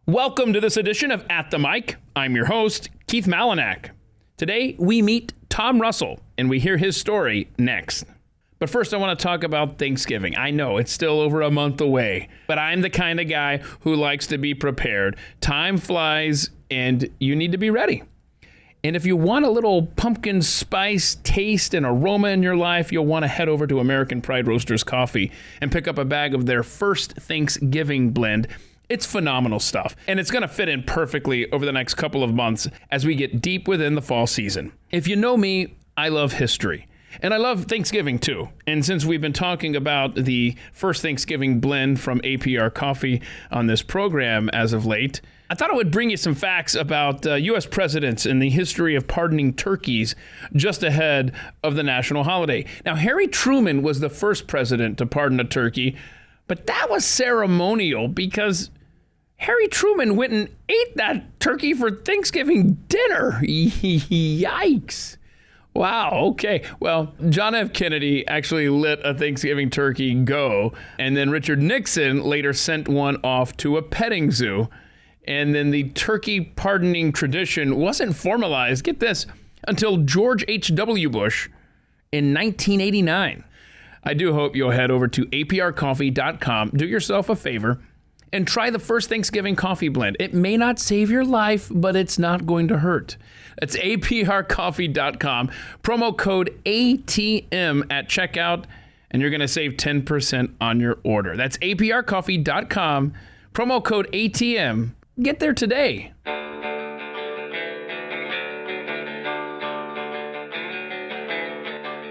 Welcome to this edition of At the Mic. I'm your host, Keith Malinak. Today, we meet Tom Russell, and we hear his story next. But first, I want to talk about Thanksgiving. I know it's still over a month away, but I'm the kind of guy who likes to be prepared. Time flies, and you need to be ready. And if you want a little pumpkin spice taste and aroma in your life, you'll want to head over to American Pride Roasters Coffee and pick up a bag of their first Thanksgiving blend. It's phenomenal stuff, and it's going to fit in perfectly over the next couple of months as we get deep within the fall season. If you know me, I love history, and I love Thanksgiving too. And since we've been talking about the first Thanksgiving blend from APR Coffee on this program as of late, I thought I would bring you some facts about U.S. presidents and the history of pardoning turkeys just ahead of the national holiday. Now, Harry Truman was the first president to pardon a turkey, but that was ceremonial because Harry Truman went and ate that turkey for Thanksgiving dinner. Yikes. Wow, okay. Well, John F. Kennedy actually let a Thanksgiving turkey go, and then Richard Nixon later sent one off to a petting zoo. And then the turkey pardoning tradition wasn't formalized, get this, until George H.W. Bush in 1989. I do hope you'll head over to aprcoffee.com, do yourself a favor, and try the first Thanksgiving coffee blend. It may not save your life, but it's not going to hurt. That's aprcoffee.com, promo code ATM at checkout, and you're going to save 10% on your order. That's aprcoffee.com, promo code ATM. Get there today.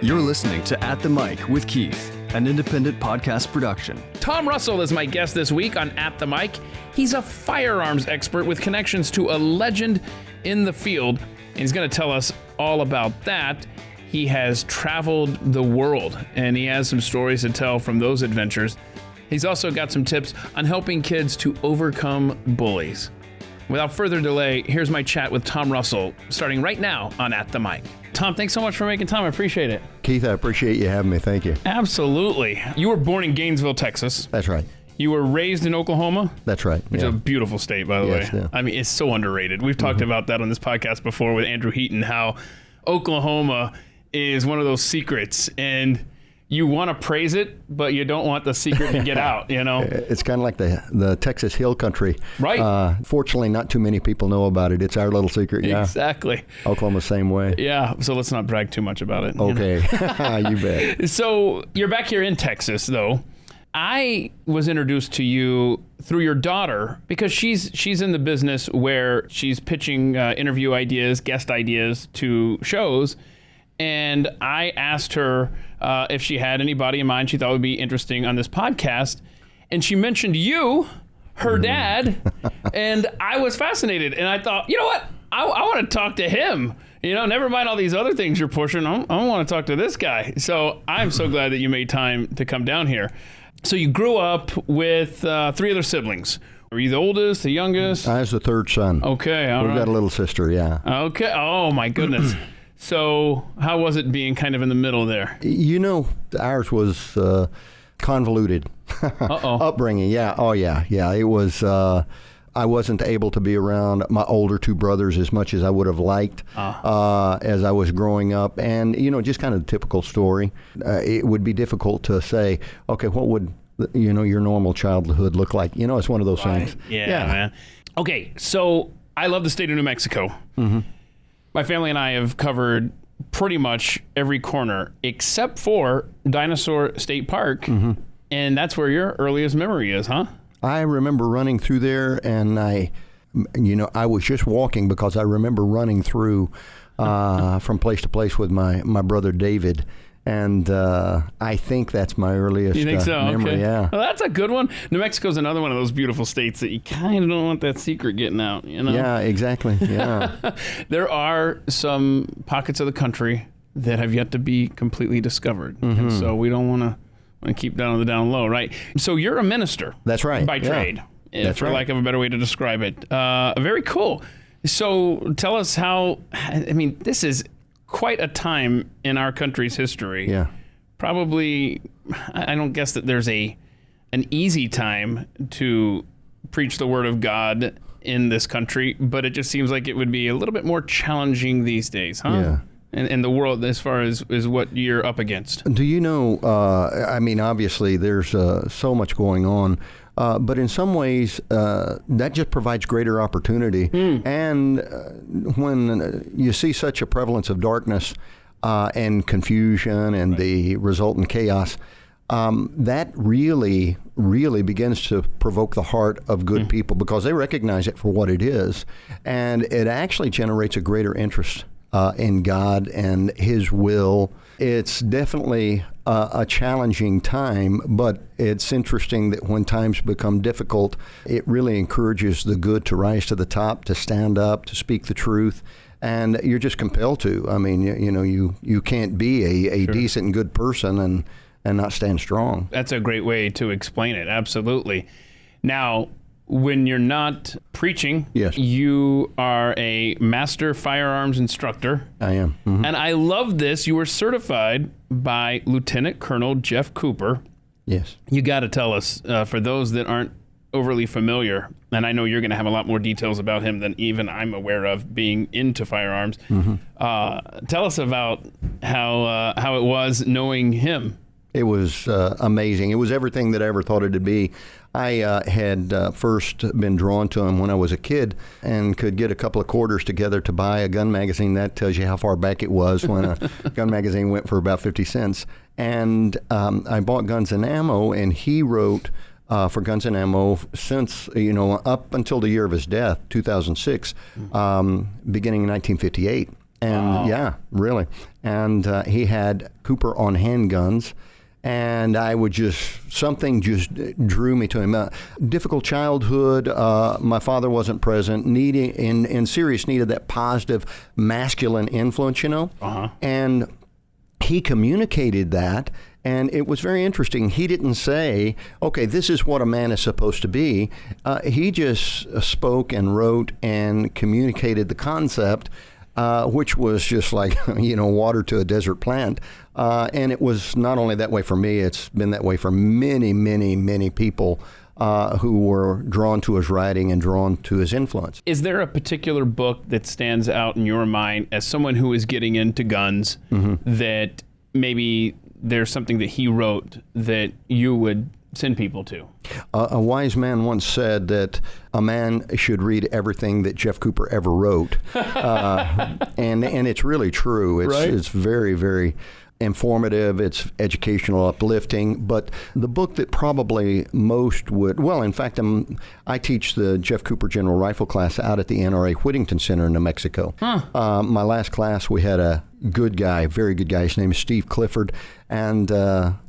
You're listening to At the Mic with Keith, an independent podcast production. Tom Russell is my guest this week on At the Mic. He's a firearms expert with connections to a legend in the field, and he's going to tell us all about that. He has traveled the world, and he has some stories to tell from those adventures. He's also got some tips on helping kids to overcome bullies. Without further delay, here's my chat with Tom Russell, starting right now on At the Mic. Tom, thanks so much for making time. I appreciate it. Keith, I appreciate you having me. Thank you. Absolutely. You were born in Gainesville, Texas. That's right. You were raised in Oklahoma? That's right. Which is a beautiful state, by the way. Yeah. I mean, it's so underrated. We've talked about that on this podcast before with Andrew Heaton, how Oklahoma is one of those secrets, and you want to praise it, but you don't want the secret to get out, you know? It's kind of like the Texas Hill Country. Right. Fortunately, not too many people know about it. It's our little secret, yeah. Exactly. Oklahoma, same way. Yeah, so let's not brag too much about it. Okay, you bet. So you're back here in Texas, though. I was introduced to you through your daughter because she's in the business where she's pitching interview ideas, guest ideas to shows. And I asked her if she had anybody in mind she thought would be interesting on this podcast. And she mentioned you, her dad, and I was fascinated. And I thought, you know what? I want to talk to him. You know, never mind all these other things you're pushing. I want to talk to this guy. So I'm so glad that you made time to come down here. So you grew up with 3 other siblings. Were you the oldest, the youngest? I was the third son. Okay, all right. We've got a little sister, yeah. Okay. Oh, my goodness. So how was it being kind of in the middle there? You know, ours was convoluted upbringing. Yeah. Oh, yeah. Yeah. It was, I wasn't able to be around my older 2 brothers as much as I would have liked as I was growing up. And, you know, just kind of the typical story. It would be difficult to say, okay, what would, you know, your normal childhood look like? You know, it's one of those things. Yeah, man. Okay. So I love the state of New Mexico. Mm-hmm. My family and I have covered pretty much every corner except for Dinosaur State Park, and that's where your earliest memory is, huh? I remember running through there, and I was just walking because I remember running through from place to place with my brother David. And I think that's my earliest memory. Okay. Yeah. Well, that's a good one. New Mexico's another one of those beautiful states that you kind of don't want that secret getting out, you know? Yeah, exactly. Yeah. There are some pockets of the country that have yet to be completely discovered. And so we don't want to keep down on the down low, right? So you're a minister. That's right. By trade, for lack of a better way to describe it. Very cool. So tell us how, I mean, this is quite a time in our country's history. Yeah. Probably, I don't guess that there's an easy time to preach the word of God in this country, but it just seems like it would be a little bit more challenging these days, huh? Yeah. In the world, as far as what you're up against. Do you know, I mean, obviously there's so much going on, but in some ways that just provides greater opportunity. And when you see such a prevalence of darkness and confusion and the resultant chaos, that really begins to provoke the heart of good people, because they recognize it for what it is. And it actually generates a greater interest in God and His will. It's definitely a challenging time, but it's interesting that when times become difficult, it really encourages the good to rise to the top, to stand up, to speak the truth. And you're just compelled to. I mean, you can't be a decent and good person and not stand strong. That's a great way to explain it. Absolutely. Now, when you're not preaching, yes, you are a master firearms instructor. I am. Mm-hmm. And I love this. You were certified by Lieutenant Colonel Jeff Cooper. Yes. You got to tell us, for those that aren't overly familiar, and I know you're going to have a lot more details about him than even I'm aware of being into firearms. Tell us about how it was knowing him. It was amazing. It was everything that I ever thought it'd be. I had first been drawn to him when I was a kid and could get a couple of quarters together to buy a gun magazine. That tells you how far back it was when a gun magazine went for about 50 cents. And I bought Guns and Ammo, and he wrote for Guns and Ammo since, up until the year of his death, 2006, beginning in 1958. And wow. Yeah, really. And he had Cooper on handguns. And I would something just drew me to him. Difficult childhood. My father wasn't present, in serious need of that positive masculine influence, And he communicated that. And it was very interesting. He didn't say, okay, this is what a man is supposed to be. He just spoke and wrote and communicated the concept, which was just like, water to a desert plant. And it was not only that way for me, it's been that way for many, many, many people who were drawn to his writing and drawn to his influence. Is there a particular book that stands out in your mind as someone who is getting into guns that maybe there's something that he wrote that you would send people to? A wise man once said that a man should read everything that Jeff Cooper ever wrote. And it's really true. It's very, very informative, it's educational, uplifting, but the book that probably most would, in fact, I teach the Jeff Cooper General Rifle class out at the NRA Whittington Center in New Mexico. My last class, we had a good guy, very good guy, his name is Steve Clifford, and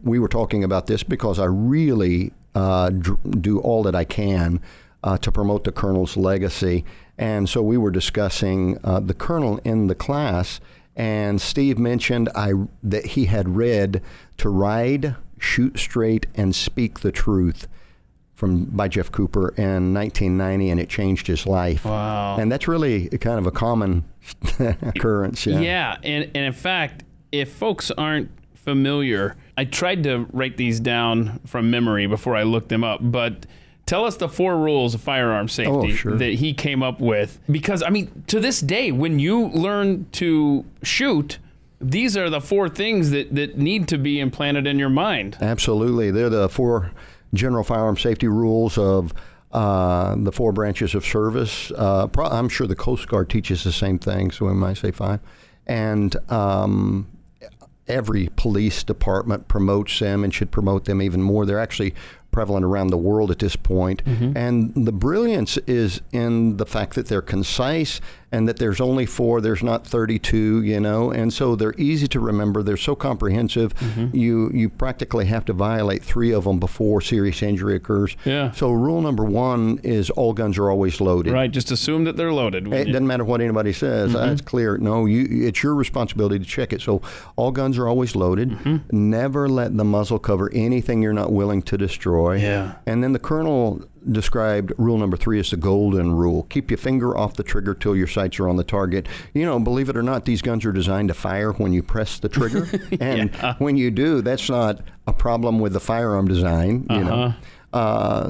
we were talking about this because I really do all that I can to promote the Colonel's legacy, and so we were discussing the Colonel in the class. And Steve mentioned that he had read To Ride, Shoot Straight, and Speak the Truth by Jeff Cooper in 1990, and it changed his life. Wow. And that's really kind of a common occurrence. Yeah, and in fact, if folks aren't familiar, I tried to write these down from memory before I looked them up, but tell us the 4 rules of firearm safety that he came up with. Because, to this day, when you learn to shoot, these are the 4 things that need to be implanted in your mind. Absolutely. They're the 4 general firearm safety rules of the 4 branches of service. I'm sure the Coast Guard teaches the same thing, so we might say 5. And every police department promotes them and should promote them even more. They're actually prevalent around the world at this point. And the brilliance is in the fact that they're concise and that there's only 4, there's not 32, and so they're easy to remember. They're so comprehensive. You practically have to violate 3 of them before serious injury occurs. Yeah. So rule number 1 is all guns are always loaded. Right, just assume that they're loaded. It doesn't matter what anybody says. It's clear. No, it's your responsibility to check it. So all guns are always loaded. Never let the muzzle cover anything you're not willing to destroy. Yeah. And then the Colonel described rule number 3 as the golden rule. Keep your finger off the trigger till your sights are on the target. Believe it or not, these guns are designed to fire when you press the trigger. And when you do, that's not a problem with the firearm design.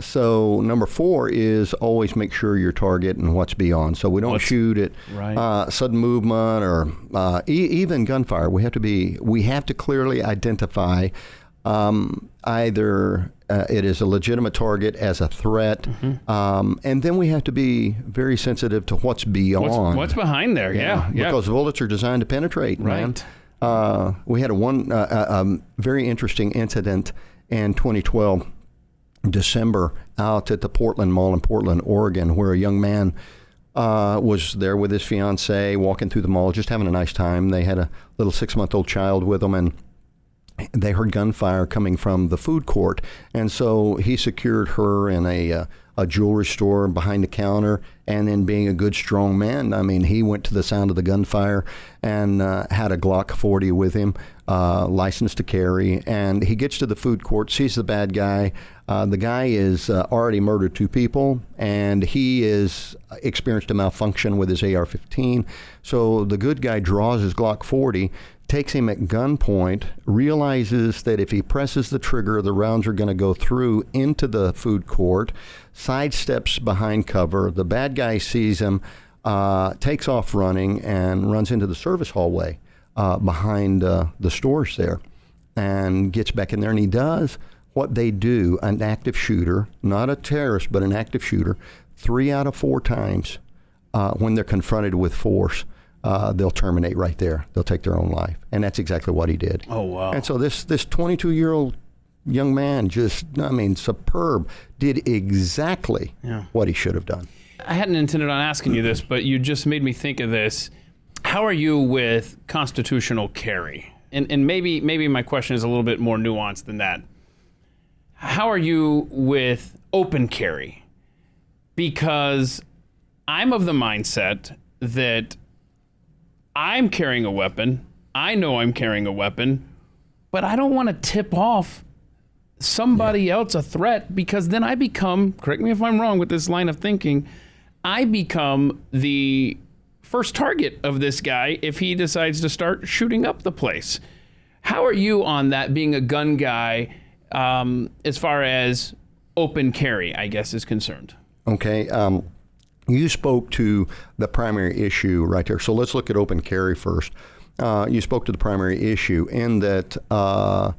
So number 4 is always make sure your target and what's beyond. So we don't shoot at sudden movement or even gunfire. We have to clearly identify either it is a legitimate target as a threat, and then we have to be very sensitive to what's beyond. What's behind there? Yeah. Because bullets are designed to penetrate, man. We had a very interesting incident in 2012, December, out at the Portland Mall in Portland, Oregon, where a young man was there with his fiancee, walking through the mall, just having a nice time. They had a little 6-month-old child with them, and they heard gunfire coming from the food court. And so he secured her in a jewelry store behind the counter. And then, being a good, strong man, I mean, he went to the sound of the gunfire and had a Glock 40 with him, licensed to carry. And he gets to the food court, sees the bad guy. The guy is already murdered 2 people, and he is experienced a malfunction with his AR-15. So the good guy draws his Glock 40, takes him at gunpoint, realizes that if he presses the trigger, the rounds are going to go through into the food court, sidesteps behind cover. The bad guy sees him, takes off running, and runs into the service hallway behind the stores there, and gets back in there. And he does what they do, an active shooter, not a terrorist, but an active shooter, 3 out of 4 times when they're confronted with force, they'll terminate right there. They'll take their own life. And that's exactly what he did. Oh, wow. And so this 22-year-old young man, superb, did exactly what he should have done. I hadn't intended on asking you this, but you just made me think of this. How are you with constitutional carry? And maybe my question is a little bit more nuanced than that. How are you with open carry? Because I'm of the mindset that I'm carrying a weapon. I know I'm carrying a weapon, but I don't want to tip off somebody else a threat, because then I become, correct me if I'm wrong with this line of thinking, I become the first target of this guy if he decides to start shooting up the place. How are you on that, being a gun guy, as far as open carry, I guess, is concerned? Okay. You spoke to the primary issue right there. So let's look at open carry first. You spoke to the primary issue in that...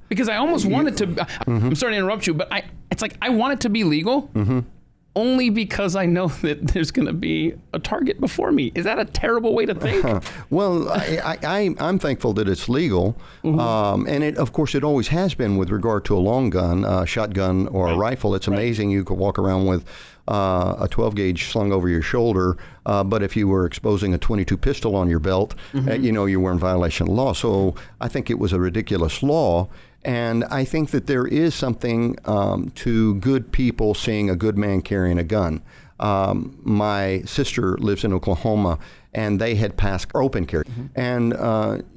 because I almost wanted to... I'm sorry to interrupt you, but it's like I want it to be legal only because I know that there's going to be a target before me. Is that a terrible way to think? Well, I'm thankful that it's legal. And it, of course, it always has been with regard to a long gun, shotgun, or a rifle. It's amazing you could walk around with a 12 gauge slung over your shoulder, but if you were exposing a 22 pistol on your belt, you were in violation of law. So I think it was a ridiculous law, and I think that there is something to good people seeing a good man carrying a gun. My sister lives in Oklahoma, and they had passed open carry. And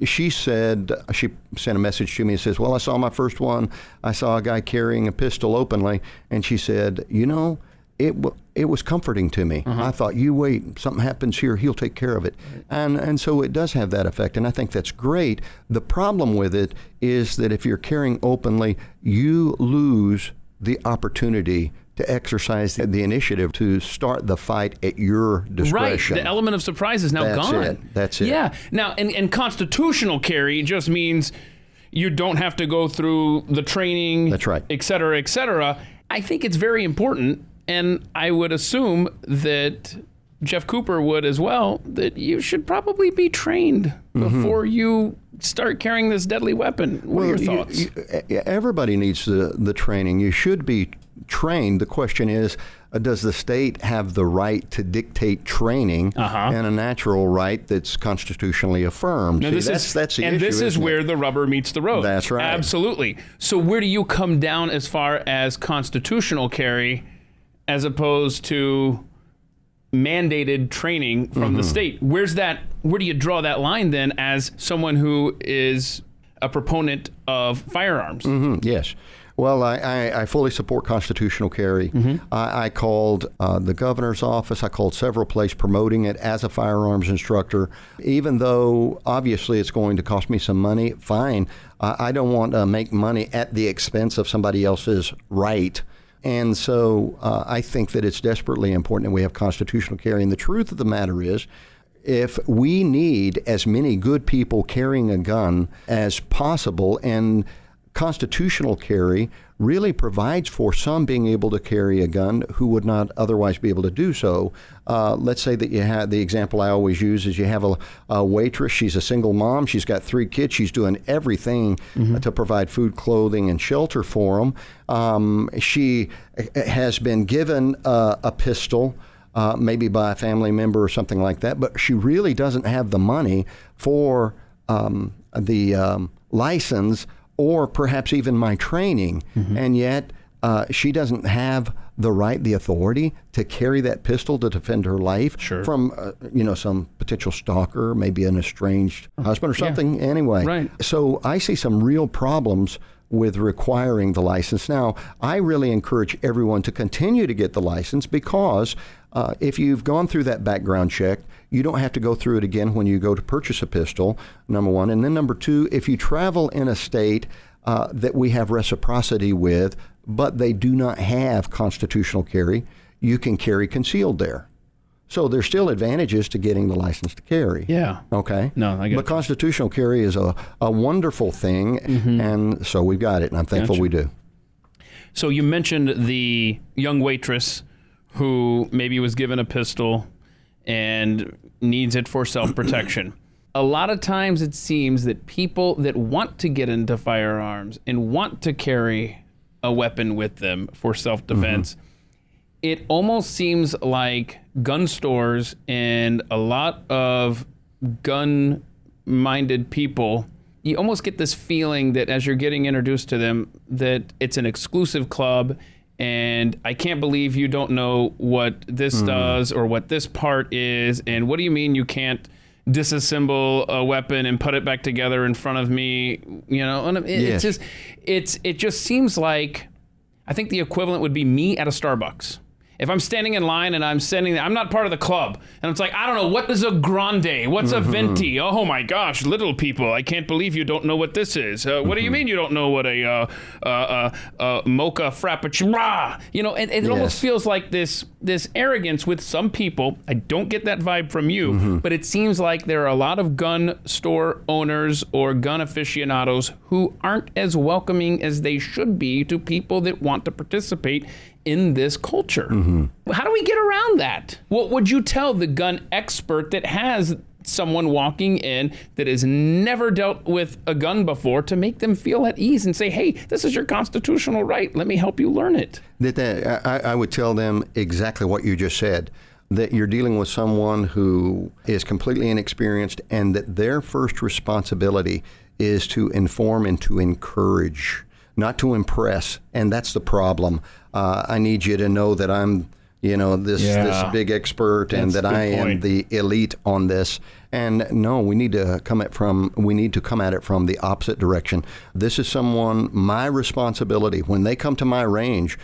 she sent a message to me and says, well, I saw my first one. I saw a guy carrying a pistol openly, and she said, it was comforting to me. I thought, you wait, something happens here, he'll take care of it. And so it does have that effect, and I think that's great. The problem with it is that if you're carrying openly, you lose the opportunity to exercise the initiative to start the fight at your discretion. Right, the element of surprise is now gone. That's it. Yeah, now, and constitutional carry just means you don't have to go through the training, that's right, et cetera, et cetera. I think it's very important. And I would assume that Jeff Cooper would as well, that you should probably be trained before you start carrying this deadly weapon. What are your thoughts? Everybody needs the training. You should be trained. The question is, does the state have the right to dictate training and a natural right that's constitutionally affirmed? Now, that's the issue. And this is where the rubber meets the road. That's right. Absolutely. So where do you come down as far as constitutional carry as opposed to mandated training from the state? Where do you draw that line then as someone who is a proponent of firearms? Yes. Well, I fully support constitutional carry. I called the governor's office. I called several places promoting it as a firearms instructor. Even though obviously it's going to cost me some money, fine. I don't want to make money at the expense of somebody else's right And so I think that it's desperately important that we have constitutional carry. And the truth of the matter is, if we need as many good people carrying a gun as possible, and constitutional carry really provides for some being able to carry a gun who would not otherwise be able to do so. Let's say that you have, the example I always use is you have a waitress. She's a single mom. She's got 3 kids. She's doing everything to provide food, clothing, and shelter for them. She has been given a pistol, maybe by a family member or something like that, but she really doesn't have the money for the license or perhaps even my training, and yet she doesn't have the right, the authority to carry that pistol to defend her life from, some potential stalker, maybe an estranged husband or something. Anyway, Right. So I see some real problems with requiring the license. Now, I really encourage everyone to continue to get the license, because if you've gone through that background check, you don't have to go through it again when you go to purchase a pistol, number one. And then number two, if you travel in a state that we have reciprocity with, but they do not have constitutional carry, you can carry concealed there. So there's still advantages to getting the license to carry. Yeah. Okay. No, I get But constitutional carry is a wonderful thing, and so we've got it, and I'm thankful we do. So you mentioned the young waitress who maybe was given a pistol and needs it for self-protection. A lot of times it seems that people that want to get into firearms and want to carry a weapon with them for self-defense, it almost seems like gun stores and a lot of gun-minded people, you almost get this feeling that as you're getting introduced to them, that it's an exclusive club, and I can't believe you don't know what this does or what this part is, and what do you mean you can't disassemble a weapon and put it back together in front of me? And it just seems like, I think the equivalent would be me at a Starbucks. If I'm standing in line and I'm not part of the club, and it's like, I don't know, what is a grande? What's a venti? Oh my gosh, little people, I can't believe you don't know what this is. What do you mean you don't know what a mocha frappuccino? And it almost feels like this arrogance with some people. I don't get that vibe from you, but it seems like there are a lot of gun store owners or gun aficionados who aren't as welcoming as they should be to people that want to participate in this culture. How do we get around that? What would you tell the gun expert that has someone walking in that has never dealt with a gun before to make them feel at ease and say, hey, this is your constitutional right. Let me help you learn it. I would tell them exactly what you just said, that you're dealing with someone who is completely inexperienced, and that their first responsibility is to inform and to encourage, not to impress. And that's the problem. I need you to know that I'm, this big expert, and that I am the elite on this. And no, we need to come at it from the opposite direction. This is my responsibility. When they come to my range,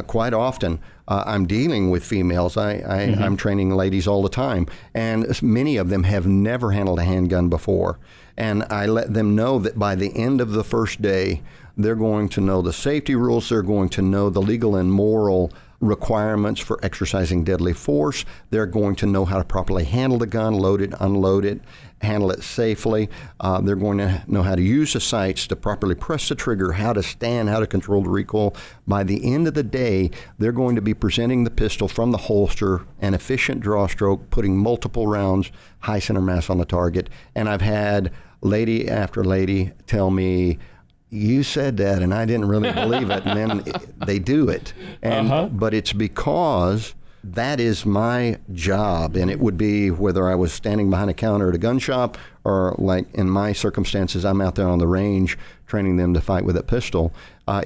quite often, I'm dealing with females. I'm training ladies all the time, and many of them have never handled a handgun before. And I let them know that by the end of the first day, they're going to know the safety rules. They're going to know the legal and moral requirements for exercising deadly force. They're going to know how to properly handle the gun, load it, unload it, handle it safely. They're going to know how to use the sights, to properly press the trigger, how to stand, how to control the recoil. By the end of the day, they're going to be presenting the pistol from the holster, an efficient draw stroke, putting multiple rounds, high center mass on the target. And I've had lady after lady tell me, you said that, and I didn't really believe it. And then they do it. But it's because that is my job. And it would be whether I was standing behind a counter at a gun shop, or like in my circumstances, I'm out there on the range training them to fight with a pistol,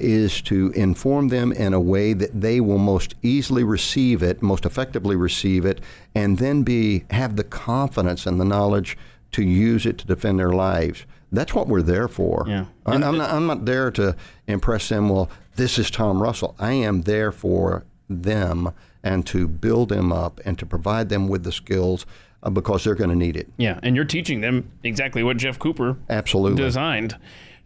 is to inform them in a way that they will most easily receive it, most effectively receive it, and then have the confidence and the knowledge to use it to defend their lives. That's what we're there for. Yeah. I'm not there to impress them. Well, this is Tom Russell. I am there for them and to build them up and to provide them with the skills because they're going to need it. Yeah, and you're teaching them exactly what Jeff Cooper designed.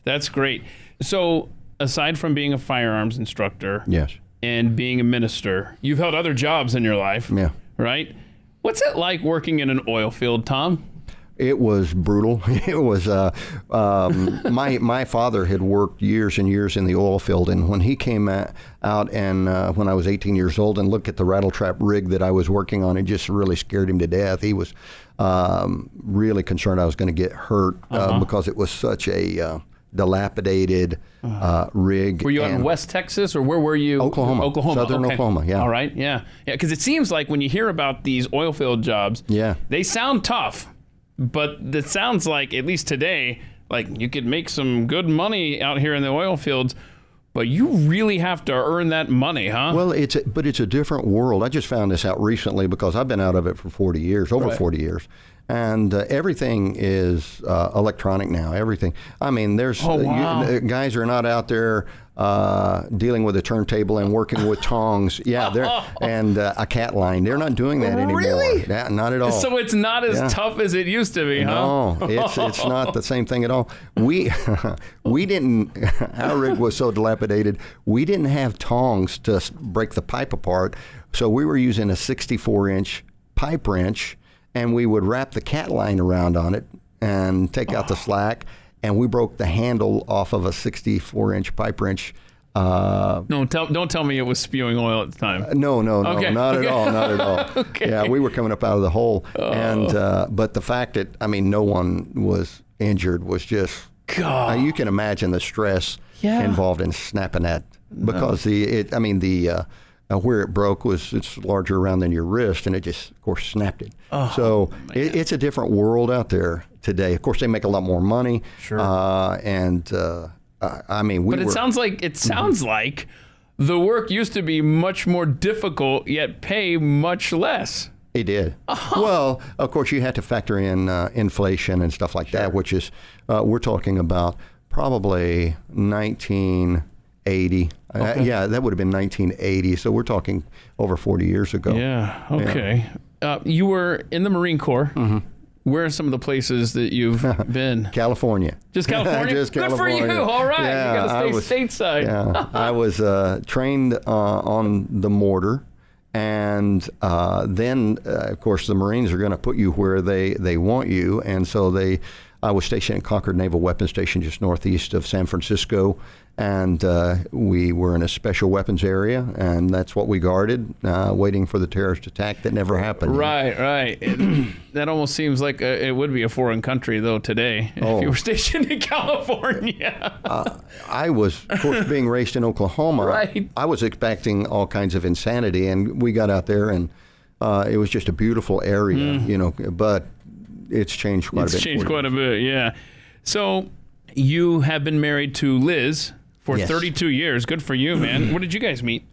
That's great. So aside from being a firearms instructor, yes, and being a minister. You've held other jobs in your life, right? What's it like working in an oil field, Tom? It was brutal. It was my father had worked years and years in the oil field, and when he came out and when I was 18 years old and looked at the rattle trap rig that I was working on, it just really scared him to death. He was really concerned I was going to get hurt because it was such a dilapidated rig. Were you out in West Texas, or where were you? Oklahoma. Southern Oklahoma, yeah. All right, yeah. Because it seems like when you hear about these oil field jobs, they sound tough. But it sounds like, at least today, like you could make some good money out here in the oil fields, but you really have to earn that money, huh? Well, it's a different world. I just found this out recently because I've been out of it for 40 years, over 40 years. And everything is electronic now, everything. I mean, there's guys are not out there dealing with a turntable and working with tongs. And a cat line. They're not doing that anymore. Really? Not at all. So it's not as tough as it used to be, huh? No, it's not the same thing at all. We didn't, our rig was so dilapidated, we didn't have tongs to break the pipe apart. So we were using a 64-inch pipe wrench, and we would wrap the cat line around on it and take out the slack, and we broke the handle off of a 64-inch pipe wrench. No, don't tell me it was spewing oil at the time. No, not at all. Okay. Yeah, we were coming up out of the hole, and but the fact that no one was injured was just. God. You can imagine the stress involved in snapping that, because where it broke it's larger around than your wrist, and it just, of course, snapped it. It's a different world out there today. Of course, they make a lot more money. Sure. But it sounds like the work used to be much more difficult, yet pay much less. It did. Well, of course, you had to factor in inflation and stuff like that, which is, we're talking about probably 1980. That would have been 1980. So we're talking over 40 years ago. Yeah. Okay. You were in the Marine Corps. Mm-hmm. Where are some of the places that you've been? California. Just California? Just Good California. for you. All right. You got to stay stateside. Yeah. I was trained on the mortar. And then, of course, the Marines are going to put you where they want you. And so I was stationed at Concord Naval Weapons Station just northeast of San Francisco. And we were in a special weapons area, and that's what we guarded, waiting for the terrorist attack that never happened. Right. That almost seems like it would be a foreign country, though, today, if you were stationed in California. I was, of course, being raised in Oklahoma. Right. I was expecting all kinds of insanity, and we got out there, and it was just a beautiful area, but it's changed quite a bit. It's changed quite a bit, yeah. So you have been married to Liz for 32 years. Good for you, man. Where did you guys meet?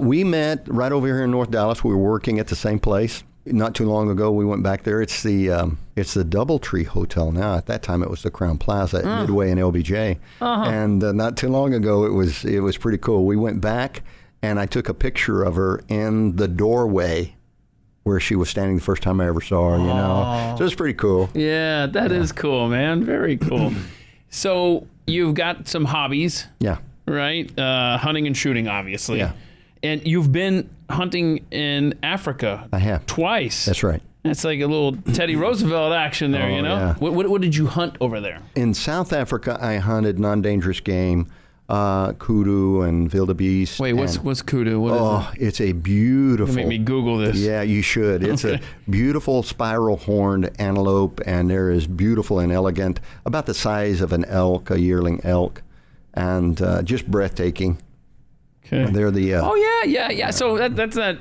We met right over here in North Dallas. We were working at the same place. Not too long ago, we went back there. It's the Doubletree Hotel now. At that time, it was the Crowne Plaza at Midway and LBJ. And not too long ago, it was pretty cool. We went back, and I took a picture of her in the doorway where she was standing the first time I ever saw her. So it's pretty cool. Yeah, that is cool, man. Very cool. So you've got some hobbies. Yeah. Right? Hunting and shooting, obviously. Yeah. And you've been hunting in Africa. I have. Twice. That's right. That's like a little Teddy Roosevelt action there, Yeah. What did you hunt over there? In South Africa, I hunted non-dangerous game, kudu and wildebeest. Wait, what's kudu? What is it? It's a beautiful. Make me Google this. Yeah, you should. It's a beautiful spiral-horned antelope, and they're as beautiful and elegant, about the size of an elk, a yearling elk, and just breathtaking. Okay. They're the. Yeah. So that's that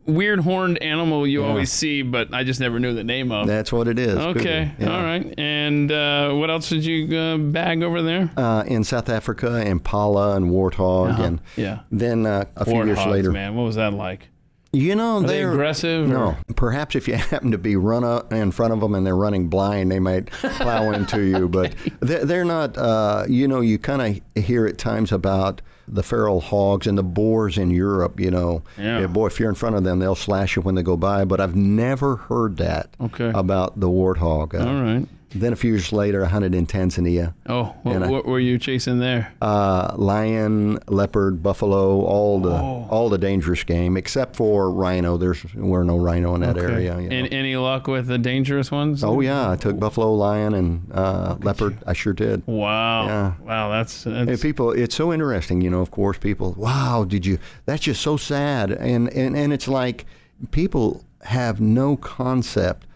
weird horned animal you always see, but I just never knew the name of. That's what it is. Okay. Yeah. All right. And what else did you bag over there? In South Africa, impala and warthog, and then a few years later. Man, what was that like? Are they aggressive? No. Perhaps if you happen to be run up in front of them and they're running blind, they might plow into you. But they're not. You kind of hear at times about the feral hogs and the boars in Europe. Boy, if you're in front of them, they'll slash you when they go by. But I've never heard that about the warthog. All right. Then a few years later, I hunted in Tanzania. Oh, what were you chasing there? Lion, leopard, buffalo, all the dangerous game, except for rhino. There were no rhino in that area. And any luck with the dangerous ones? Oh yeah, I took buffalo, lion, and leopard. I sure did. Wow. Yeah. Wow, that's Hey, people, it's so interesting. Of course, people. Wow, that's just so sad. And it's like people have no concept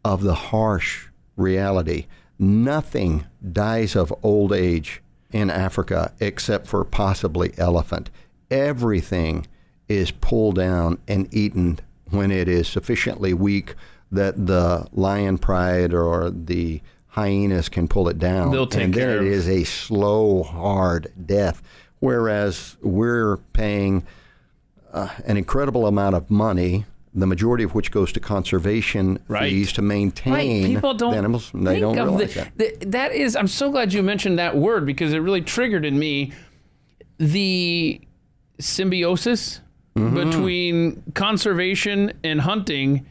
of the harsh reality. Nothing dies of old age in Africa except for possibly elephant. Everything is pulled down and eaten when it is sufficiently weak that the lion pride or the hyenas can pull it down. They'll take and then care it of is a slow, hard death. Whereas we're paying an incredible amount of money, the majority of which goes to conservation fees to maintain People don't the animals. They don't realize that. That is, I'm so glad you mentioned that word because it really triggered in me the symbiosis between conservation and hunting.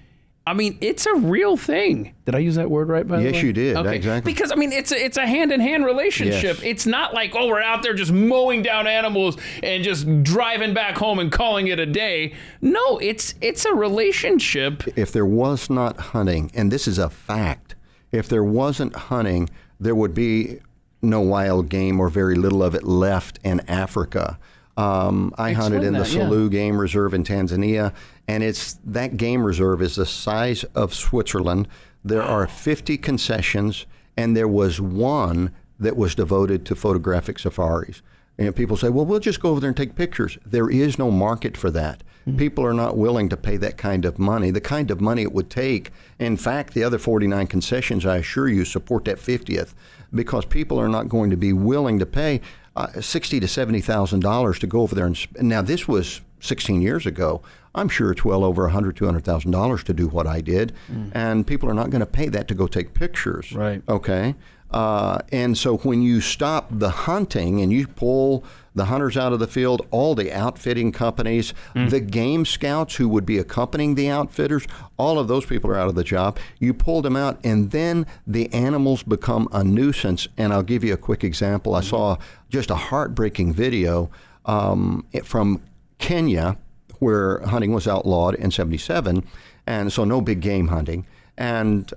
I mean, it's a real thing. Did I use that word right, by the way? Yes, you did. Okay. Exactly. Because, I mean, it's a hand-in-hand relationship. Yes. It's not like, we're out there just mowing down animals and just driving back home and calling it a day. No, it's a relationship. If there was not hunting, and this is a fact, if there wasn't hunting, there would be no wild game or very little of it left in Africa. I hunted in the Selous Game Reserve in Tanzania, and that game reserve is the size of Switzerland. There are 50 concessions, and there was one that was devoted to photographic safaris. And people say, well, we'll just go over there and take pictures. There is no market for that. People are not willing to pay that kind of money, the kind of money it would take. In fact, the other 49 concessions, I assure you, support that 50th, because people are not going to be willing to pay $60,000 to $70,000 to go over there. And now, this was 16 years ago. I'm sure it's well over $100,000, $200,000 to do what I did. And people are not going to pay that to go take pictures. Right. Okay. And so when you stop the hunting and you pull the hunters out of the field, all the outfitting companies, the game scouts who would be accompanying the outfitters, all of those people are out of the job. You pull them out, and then the animals become a nuisance. And I'll give you a quick example. I saw just a heartbreaking video from Kenya, where hunting was outlawed in 1977, and so no big game hunting. And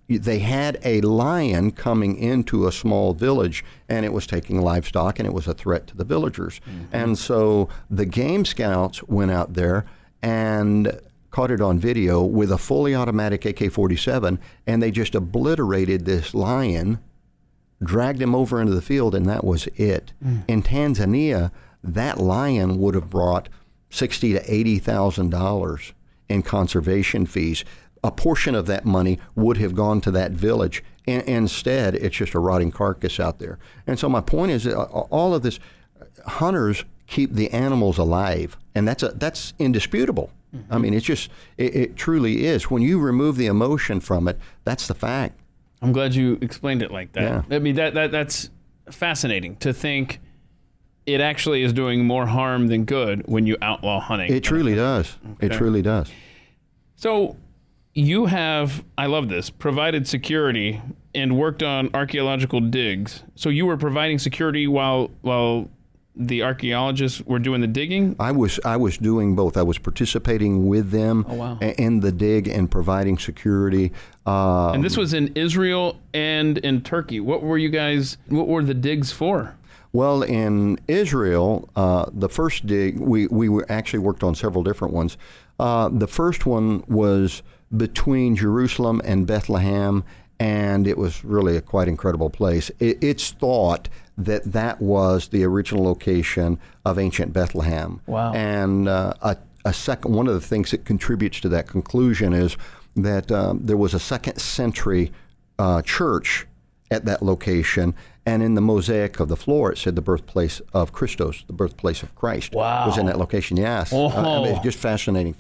they had a lion coming into a small village, and it was taking livestock, and it was a threat to the villagers. And so the game scouts went out there and caught it on video with a fully automatic AK-47, and they just obliterated this lion, dragged him over into the field, and that was it. In Tanzania, that lion would have brought $60,000 to $80,000 in conservation fees. A portion of that money would have gone to that village. Instead, it's just a rotting carcass out there. And so my point is that all of this, hunters keep the animals alive, and that's indisputable. I mean, it truly is. When you remove the emotion from it, that's the fact. I'm glad you explained it like that. Yeah. I mean, that's fascinating to think it actually is doing more harm than good when you outlaw hunting. It truly does. Okay. It truly does. So you have, I love this, provided security and worked on archaeological digs. So you were providing security while the archaeologists were doing the digging? I was doing both. I was participating with them in the dig and providing security. And this was in Israel and in Turkey. What were the digs for? Well, in Israel, the first dig, we actually worked on several different ones. The first one was between Jerusalem and Bethlehem, and it was really a quite incredible place. It's thought that was the original location of ancient Bethlehem. Wow. And one of the things that contributes to that conclusion is that there was a second century church at that location, and in the mosaic of the floor, it said the birthplace of Christos, the birthplace of Christ, was in that location. Yes. I mean, it's just fascinating.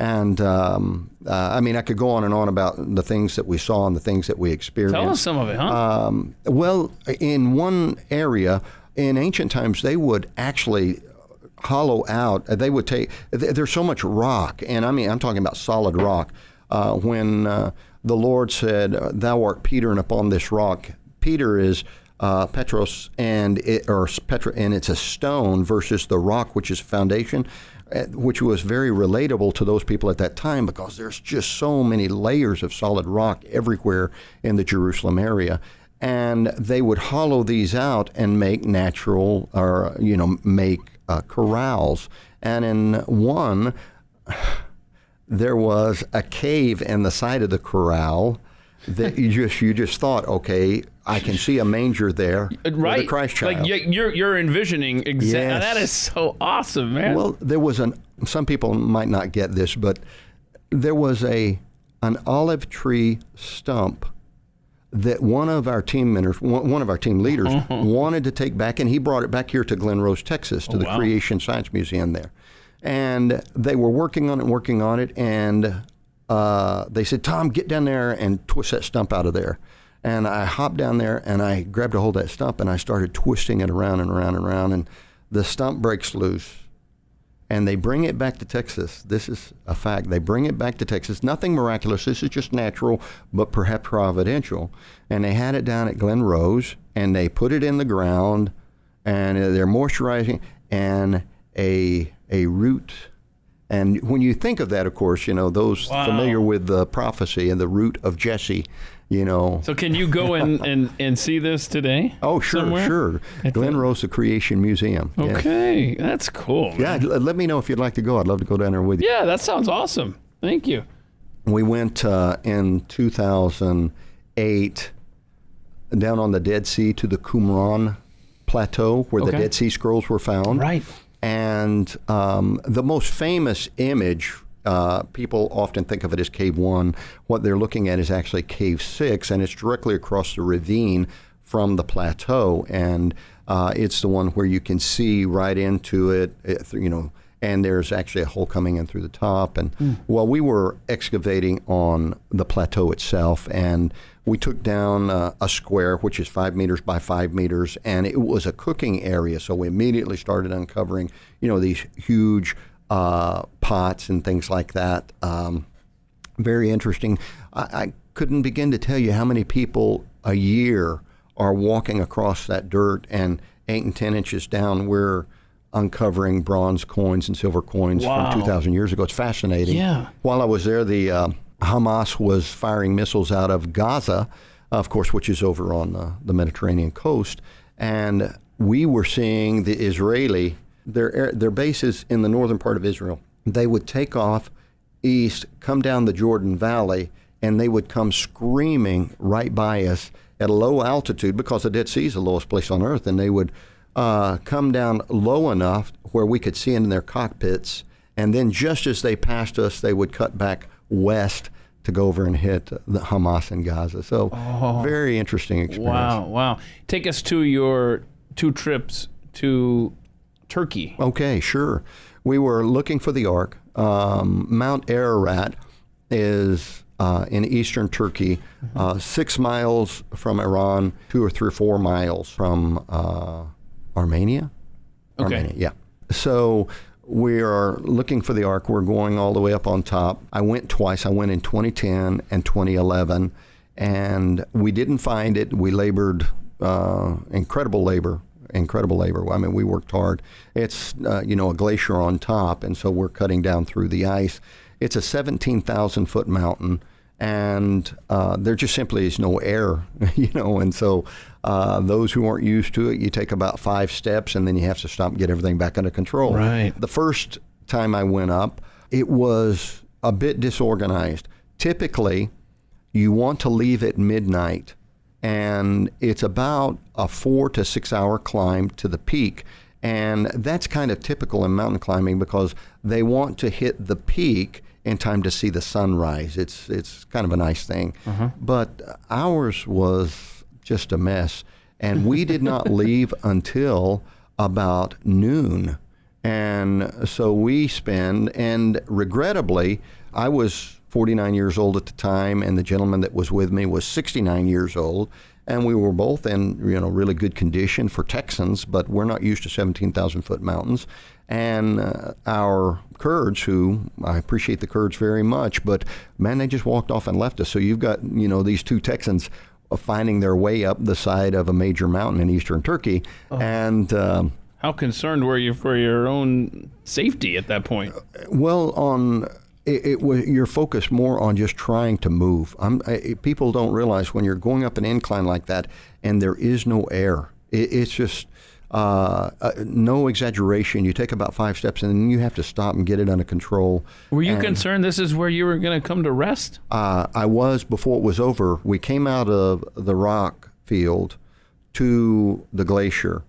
And I mean, I could go on and on about the things that we saw and the things that we experienced. Tell us some of it, huh? Well, in one area, in ancient times, they would actually hollow out. They would take, there's so much rock, and I mean, I'm talking about solid rock. When the Lord said, "Thou art Peter, and upon this rock." Peter is Petros, and it's a stone versus the rock, which is foundation, which was very relatable to those people at that time because there's just so many layers of solid rock everywhere in the Jerusalem area. And they would hollow these out and make natural, or, make corrals. And in one, there was a cave in the side of the corral that you just thought, okay, I can see a manger there right. with a Christ child. Like you're envisioning exactly. Yes. That is so awesome, man. Well, there was some people might not get this, but there was an olive tree stump that one of our team leaders wanted to take back, and he brought it back here to Glen Rose, Texas, to the Creation Science Museum there. And they were working on it, and they said, "Tom, get down there and twist that stump out of there." And I hopped down there, and I grabbed a hold of that stump, and I started twisting it around and around and around, and the stump breaks loose. And they bring it back to Texas. This is a fact. They bring it back to Texas. Nothing miraculous. This is just natural, but perhaps providential. And they had it down at Glen Rose, and they put it in the ground, and they're moisturizing, and a root. And when you think of that, of course, those familiar with the prophecy and the root of Jesse, So can you go and see this today? Oh, sure, somewhere? Sure. Glen Rose, the Creation Museum. Okay, that's cool. Man. Yeah, let me know if you'd like to go. I'd love to go down there with you. Yeah, that sounds awesome. Thank you. We went in 2008 down on the Dead Sea to the Qumran Plateau where the Dead Sea Scrolls were found. Right. And the most famous image, people often think of it as Cave 1. What they're looking at is actually Cave 6, and it's directly across the ravine from the plateau. And it's the one where you can see right into it, and there's actually a hole coming in through the top. And we were excavating on the plateau itself, and we took down a square, which is 5 meters by 5 meters, and it was a cooking area. So we immediately started uncovering, these huge pots and things like that. Very interesting. I couldn't begin to tell you how many people a year are walking across that dirt, and 8 and 10 inches down, we're uncovering bronze coins and silver coins from 2,000 years ago. It's fascinating. Yeah. While I was there, the Hamas was firing missiles out of Gaza, of course, which is over on the Mediterranean coast, and we were seeing the Israeli, their bases in the northern part of Israel. They would take off east, come down the Jordan Valley, and they would come screaming right by us at a low altitude because the Dead Sea is the lowest place on earth, and they would come down low enough where we could see in their cockpits, and then just as they passed us, they would cut back west to go over and hit the Hamas in Gaza. So very interesting experience. Wow. Take us to your 2 trips to Turkey. Okay, sure. We were looking for the Ark. Mount Ararat is in eastern Turkey, 6 miles from Iran, 2 or 3 or 4 miles from Armenia? Okay. Armenia, yeah. So we are looking for the Ark. We're going all the way up on top. I went twice. I went in 2010 and 2011, and we didn't find it. We labored, incredible labor. I mean, we worked hard. It's, a glacier on top, and so we're cutting down through the ice. It's a 17,000-foot mountain, and there just simply is no air, and so those who aren't used to it, you take about 5 steps, and then you have to stop and get everything back under control. Right. The first time I went up, it was a bit disorganized. Typically, you want to leave at midnight, and it's about a 4 to 6 hour climb to the peak. And that's kind of typical in mountain climbing because they want to hit the peak in time to see the sunrise. It's kind of a nice thing. But ours was just a mess. And we did not leave until about noon. And so we spend, and regrettably, I was 49 years old at the time, and the gentleman that was with me was 69 years old, and we were both in really good condition for Texans, but we're not used to 17,000-foot mountains. And our Kurds, who I appreciate the Kurds very much, but man, they just walked off and left us. So you've got, these two Texans finding their way up the side of a major mountain in eastern Turkey. And how concerned were you for your own safety at that point? Well, it was you're focused more on just trying to move. People don't realize when you're going up an incline like that and there is no air. It's just no exaggeration. You take about 5 steps and then you have to stop and get it under control. Were you concerned this is where you were going to come to rest? I was before it was over. We came out of the rock field to the glacier.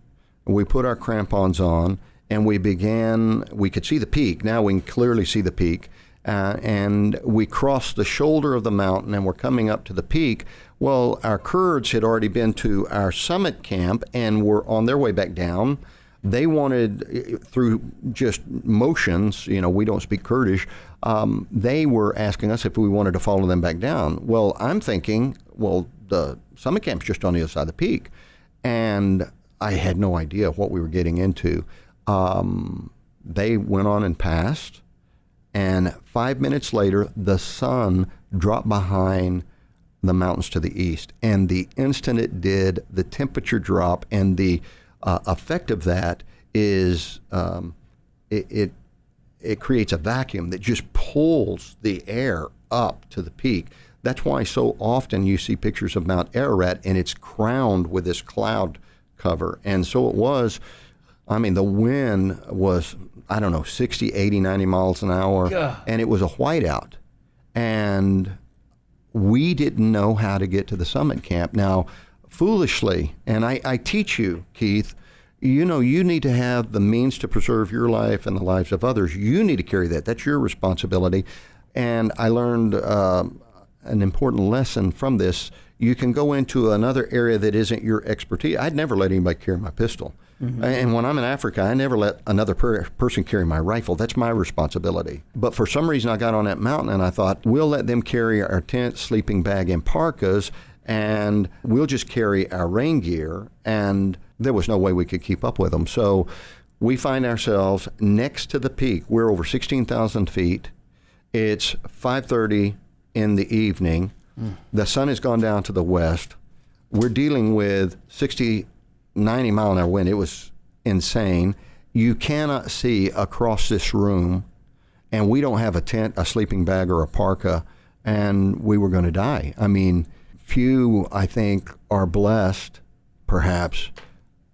We put our crampons on and we could see the peak. Now we can clearly see the peak. And we crossed the shoulder of the mountain and we're coming up to the peak. Well, our Kurds had already been to our summit camp and were on their way back down. They wanted, through just motions, we don't speak Kurdish, they were asking us if we wanted to follow them back down. Well, I'm thinking, the summit camp's just on the other side of the peak. And I had no idea what we were getting into. They went on and passed. And 5 minutes later, the sun dropped behind the mountains to the east. And the instant it did, the temperature drop, and the effect of that is it creates a vacuum that just pulls the air up to the peak. That's why so often you see pictures of Mount Ararat, and it's crowned with this cloud cover. And so it was. The wind was, 60, 80, 90 miles an hour, and it was a whiteout. And we didn't know how to get to the summit camp. Now, foolishly, and I teach you, Keith, you need to have the means to preserve your life and the lives of others. You need to carry that. That's your responsibility. And I learned an important lesson from this. You can go into another area that isn't your expertise. I'd never let anybody carry my pistol. Mm-hmm. And when I'm in Africa, I never let another person carry my rifle. That's my responsibility. But for some reason, I got on that mountain and I thought, we'll let them carry our tent, sleeping bag, and parkas, and we'll just carry our rain gear. And there was no way we could keep up with them. So we find ourselves next to the peak. We're over 16,000 feet. It's 5:30 in the evening. The sun has gone down to the west. We're dealing with 60, 90 mile an hour wind. It was insane. You cannot see across this room, and we don't have a tent, a sleeping bag, or a parka, and we were going to die. Few, I think, are blessed, perhaps,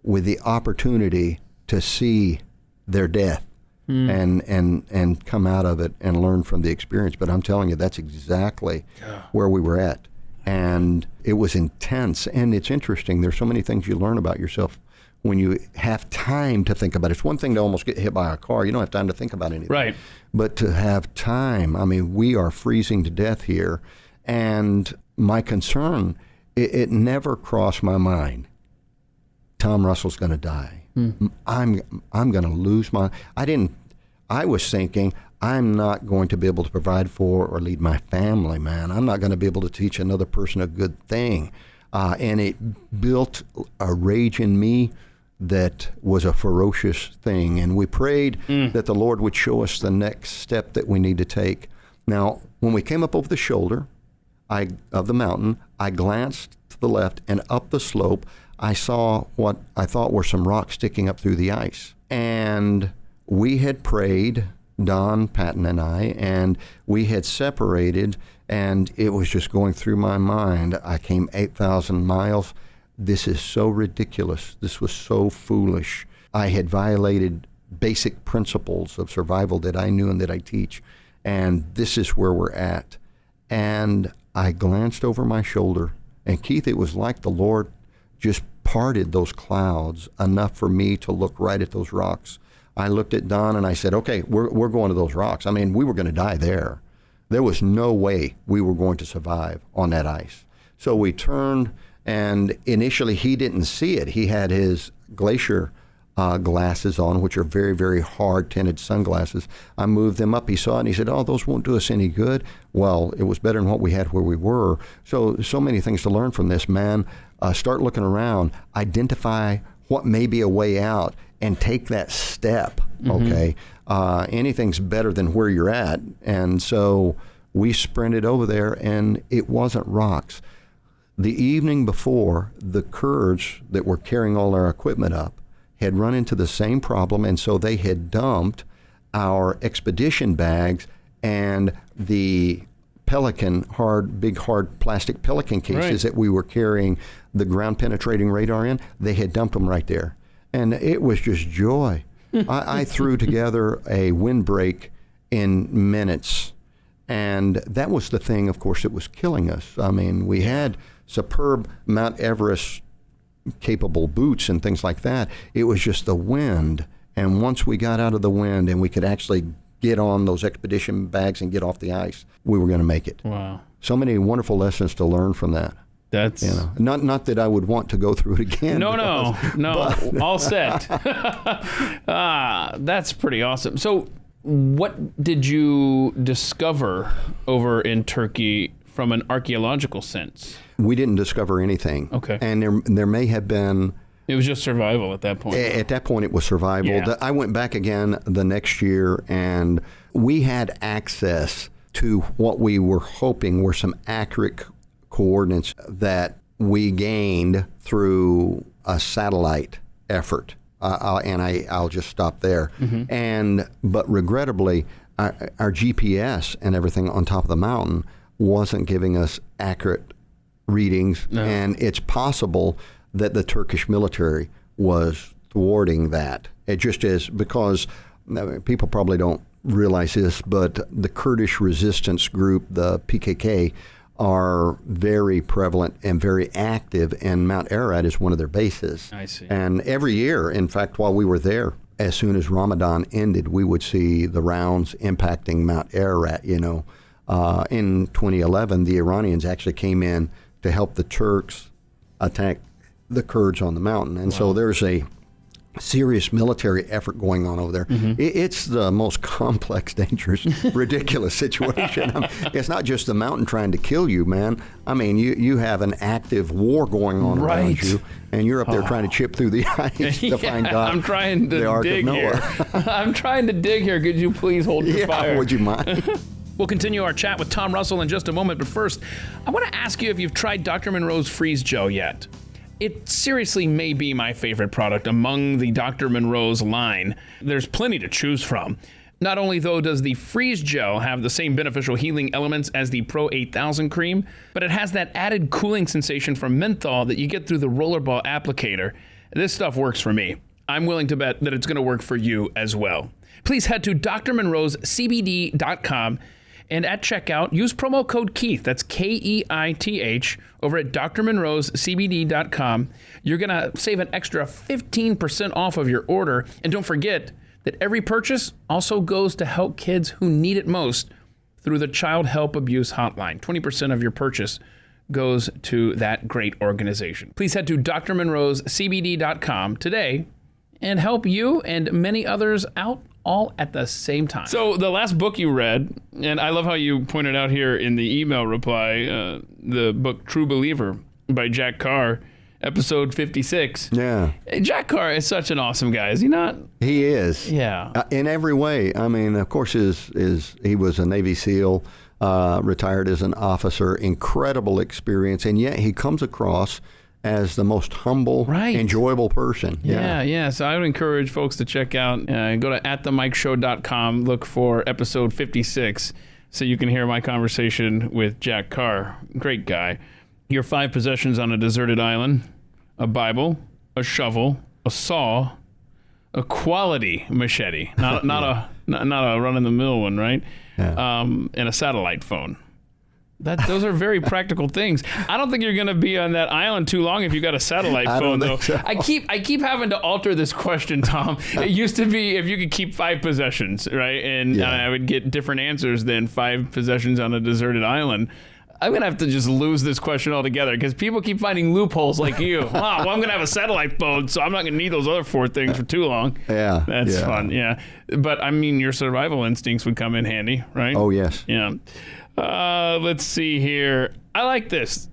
with the opportunity to see their death and come out of it and learn from the experience. But I'm telling you, that's exactly where we were at. And it was intense. And it's interesting. There's so many things you learn about yourself when you have time to think about it. It's one thing to almost get hit by a car. You don't have time to think about anything. Right. But to have time, we are freezing to death here. And my concern, it never crossed my mind, Tom Russell's going to die. I'm going to lose I was thinking, I'm not going to be able to provide for or lead my family, man. I'm not going to be able to teach another person a good thing. And it built a rage in me that was a ferocious thing. And we prayed that the Lord would show us the next step that we need to take. Now, when we came up over the shoulder of the mountain, I glanced to the left, and up the slope, I saw what I thought were some rocks sticking up through the ice. And we had prayed, Don Patton and I, and we had separated, and it was just going through my mind. I came 8,000 miles. This is so ridiculous. This was so foolish. I had violated basic principles of survival that I knew and that I teach, and this is where we're at. And I glanced over my shoulder, and Keith, it was like the Lord just parted those clouds enough for me to look right at those rocks. I looked at Don and I said, okay, we're going to those rocks. We were going to die there. There was no way we were going to survive on that ice. So we turned, and initially he didn't see it. He had his glacier glasses on, which are very, very hard tinted sunglasses. I moved them up. He saw it and he said, oh, those won't do us any good. Well, it was better than what we had where we were. So many things to learn from this, man. Start looking around, identify what may be a way out, and take that step. Okay, anything's better than where you're at, and so we sprinted over there, and it wasn't rocks. The evening before, the Kurds that were carrying all our equipment up had run into the same problem, and so they had dumped our expedition bags and the Pelican, big hard plastic Pelican cases that we were carrying the ground penetrating radar in. They had dumped them right there, and it was just joy. I threw together a windbreak in minutes, and that was the thing, of course, that was killing us. I mean, we had superb Mount Everest capable boots and things like that. It was just the wind, and once we got out of the wind and we could actually get on those expedition bags and get off the ice, we were going to make it. Wow. So many wonderful lessons to learn from that. That's not that I would want to go through it again. No, all set. That's pretty awesome. So what did you discover over in Turkey from an archaeological sense? We didn't discover anything. Okay. And there may have been... It was just survival at that point. At that point, it was survival. Yeah. I went back again the next year, and we had access to what we were hoping were some accurate coordinates that we gained through a satellite effort. I'll just stop there. But regrettably, our GPS and everything on top of the mountain wasn't giving us accurate readings, and it's possible that the Turkish military was thwarting that. It just is, because people probably don't realize this, but the Kurdish resistance group, the PKK, are very prevalent and very active, and Mount Ararat is one of their bases. I see. And every year, in fact, while we were there, as soon as Ramadan ended, we would see the rounds impacting Mount Ararat. In 2011, the Iranians actually came in to help the Turks attack the Kurds on the mountain. And so there's a serious military effort going on over there. It's the most complex, dangerous, ridiculous situation. It's not just the mountain trying to kill you, man. I mean, you have an active war going on around you, and you're up there trying to chip through the ice to find God. I'm trying to dig here. I'm trying to dig here. Could you please hold your fire? Would you mind? We'll continue our chat with Tom Russell in just a moment, but first, I want to ask you if you've tried Dr. Monroe's Freeze Gel yet. It seriously may be my favorite product among the Dr. Monroe's line. There's plenty to choose from. Not only, though, does the Freeze Gel have the same beneficial healing elements as the Pro 8000 cream, but it has that added cooling sensation from menthol that you get through the rollerball applicator. This stuff works for me. I'm willing to bet that it's going to work for you as well. Please head to drmonroescbd.com and at checkout, use promo code Keith, that's KEITH, over at drmonroescbd.com. You're going to save an extra 15% off of your order. And don't forget that every purchase also goes to help kids who need it most through the Child Help Abuse Hotline. 20% of your purchase goes to that great organization. Please head to drmonroescbd.com today and help you and many others out all at the same time. So the last book you read, and I love how you pointed out here in the email reply, the book True Believer by Jack Carr, episode 56. Yeah. Jack Carr is such an awesome guy, is he not? He is. Yeah. In every way. I mean, of course, he was a Navy SEAL, retired as an officer, incredible experience, and yet he comes across as the most humble, enjoyable person. Yeah. So I would encourage folks to check out, go to atthemikeshow.com, look for episode 56, so you can hear my conversation with Jack Carr. Great guy. Your 5 possessions on a deserted island: a Bible, a shovel, a saw, a quality machete, not a run-of-the-mill one, right? Yeah. And a satellite phone. Those are very practical things. I don't think you're going to be on that island too long if you got a satellite phone, though. So. I keep having to alter this question, Tom. It used to be if you could keep 5 possessions, right? And I would get different answers than 5 possessions on a deserted island. I'm going to have to just lose this question altogether because people keep finding loopholes like you. Well, I'm going to have a satellite phone, so I'm not going to need those other 4 things for too long. Yeah. That's fun, yeah. But, I mean, your survival instincts would come in handy, right? Oh, yes. Yeah. Let's see here. I like this.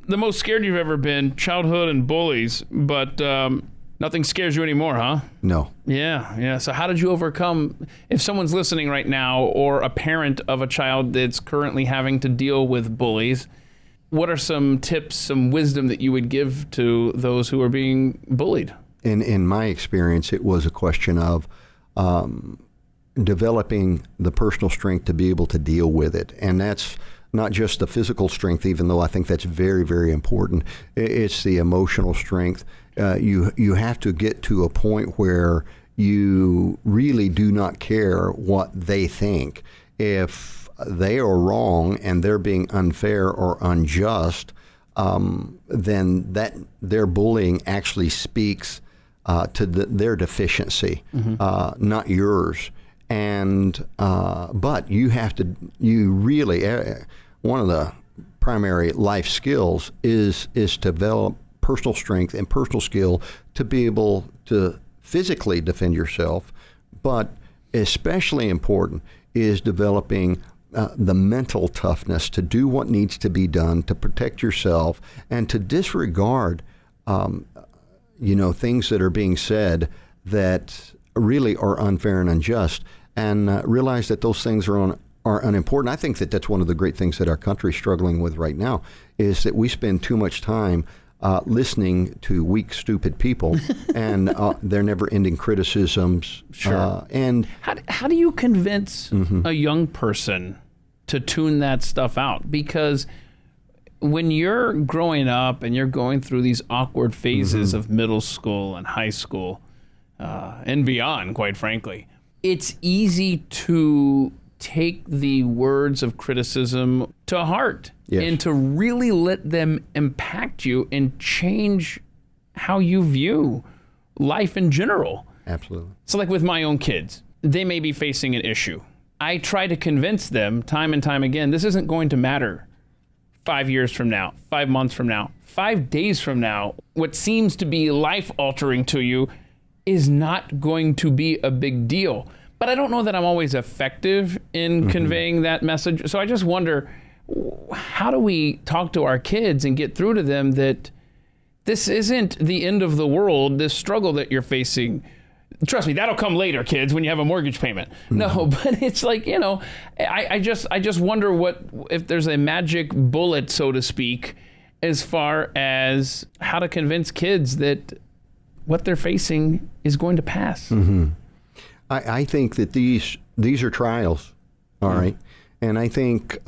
The most scared you've ever been, childhood and bullies, but Nothing scares you anymore, huh? No. Yeah. So how did you overcome, if someone's listening right now or a parent of a child that's currently having to deal with bullies, what are some tips, some wisdom that you would give to those who are being bullied? In my experience, it was a question of developing the personal strength to be able to deal with it. And that's not just the physical strength, even though I think that's very, very important. It's the emotional strength. You have to get to a point where you really do not care what they think. If they are wrong and they're being unfair or unjust, then that their bullying actually speaks to their deficiency, not yours. And but you really one of the primary life skills is to develop personal strength and personal skill to be able to physically defend yourself, but especially important is developing the mental toughness to do what needs to be done to protect yourself and to disregard things that are being said that really are unfair and unjust, and realize that those things are unimportant. I think that that's one of the great things that our country is struggling with right now, is that we spend too much time listening to weak, stupid people and their never-ending criticisms. Sure. And how do you convince a young person to tune that stuff out? Because when you're growing up and you're going through these awkward phases of middle school and high school and beyond, quite frankly, it's easy to take the words of criticism to heart. Yes. And to really let them impact you and change how you view life in general. Absolutely. So like with my own kids, they may be facing an issue. I try to convince them time and time again, this isn't going to matter 5 years from now, 5 months from now, 5 days from now. What seems to be life-altering to you is not going to be a big deal. But I don't know that I'm always effective in conveying that message. So I just wonder, how do we talk to our kids and get through to them that this isn't the end of the world, this struggle that you're facing? Trust me, that'll come later, kids, when you have a mortgage payment. No, but it's like, I just wonder if there's a magic bullet, so to speak, as far as how to convince kids that what they're facing is going to pass. I think that these are trials, all right? And I think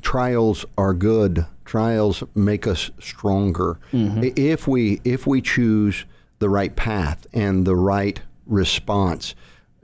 trials are good. Trials make us stronger. If we choose the right path and the right response,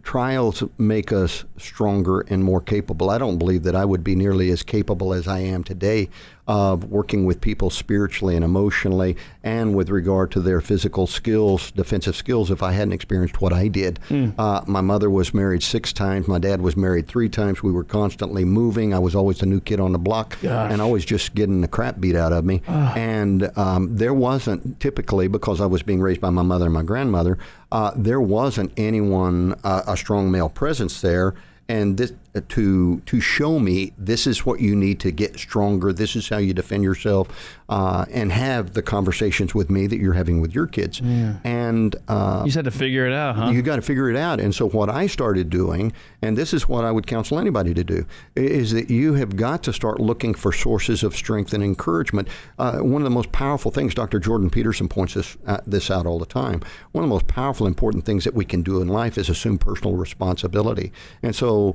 trials make us stronger and more capable. I don't believe that I would be nearly as capable as I am today of working with people spiritually and emotionally and with regard to their physical skills, defensive skills, if I hadn't experienced what I did. My mother was married 6 times. My dad was married 3 times. We were constantly moving. I was always the new kid on the block and always just getting the crap beat out of me. And there wasn't, typically, because I was being raised by my mother and my grandmother, there wasn't anyone, a strong male presence there. And this, to show me this is what you need to get stronger, this is how you defend yourself, and have the conversations with me that you're having with your kids. And you just had to figure it out, huh? You got to figure it out. And so what I started doing, and this is what I would counsel anybody to do, is that you have got to start looking for sources of strength and encouragement. One of the most powerful things, Dr. Jordan Peterson points this out all the time, one of the most powerful, important things that we can do in life is assume personal responsibility. And so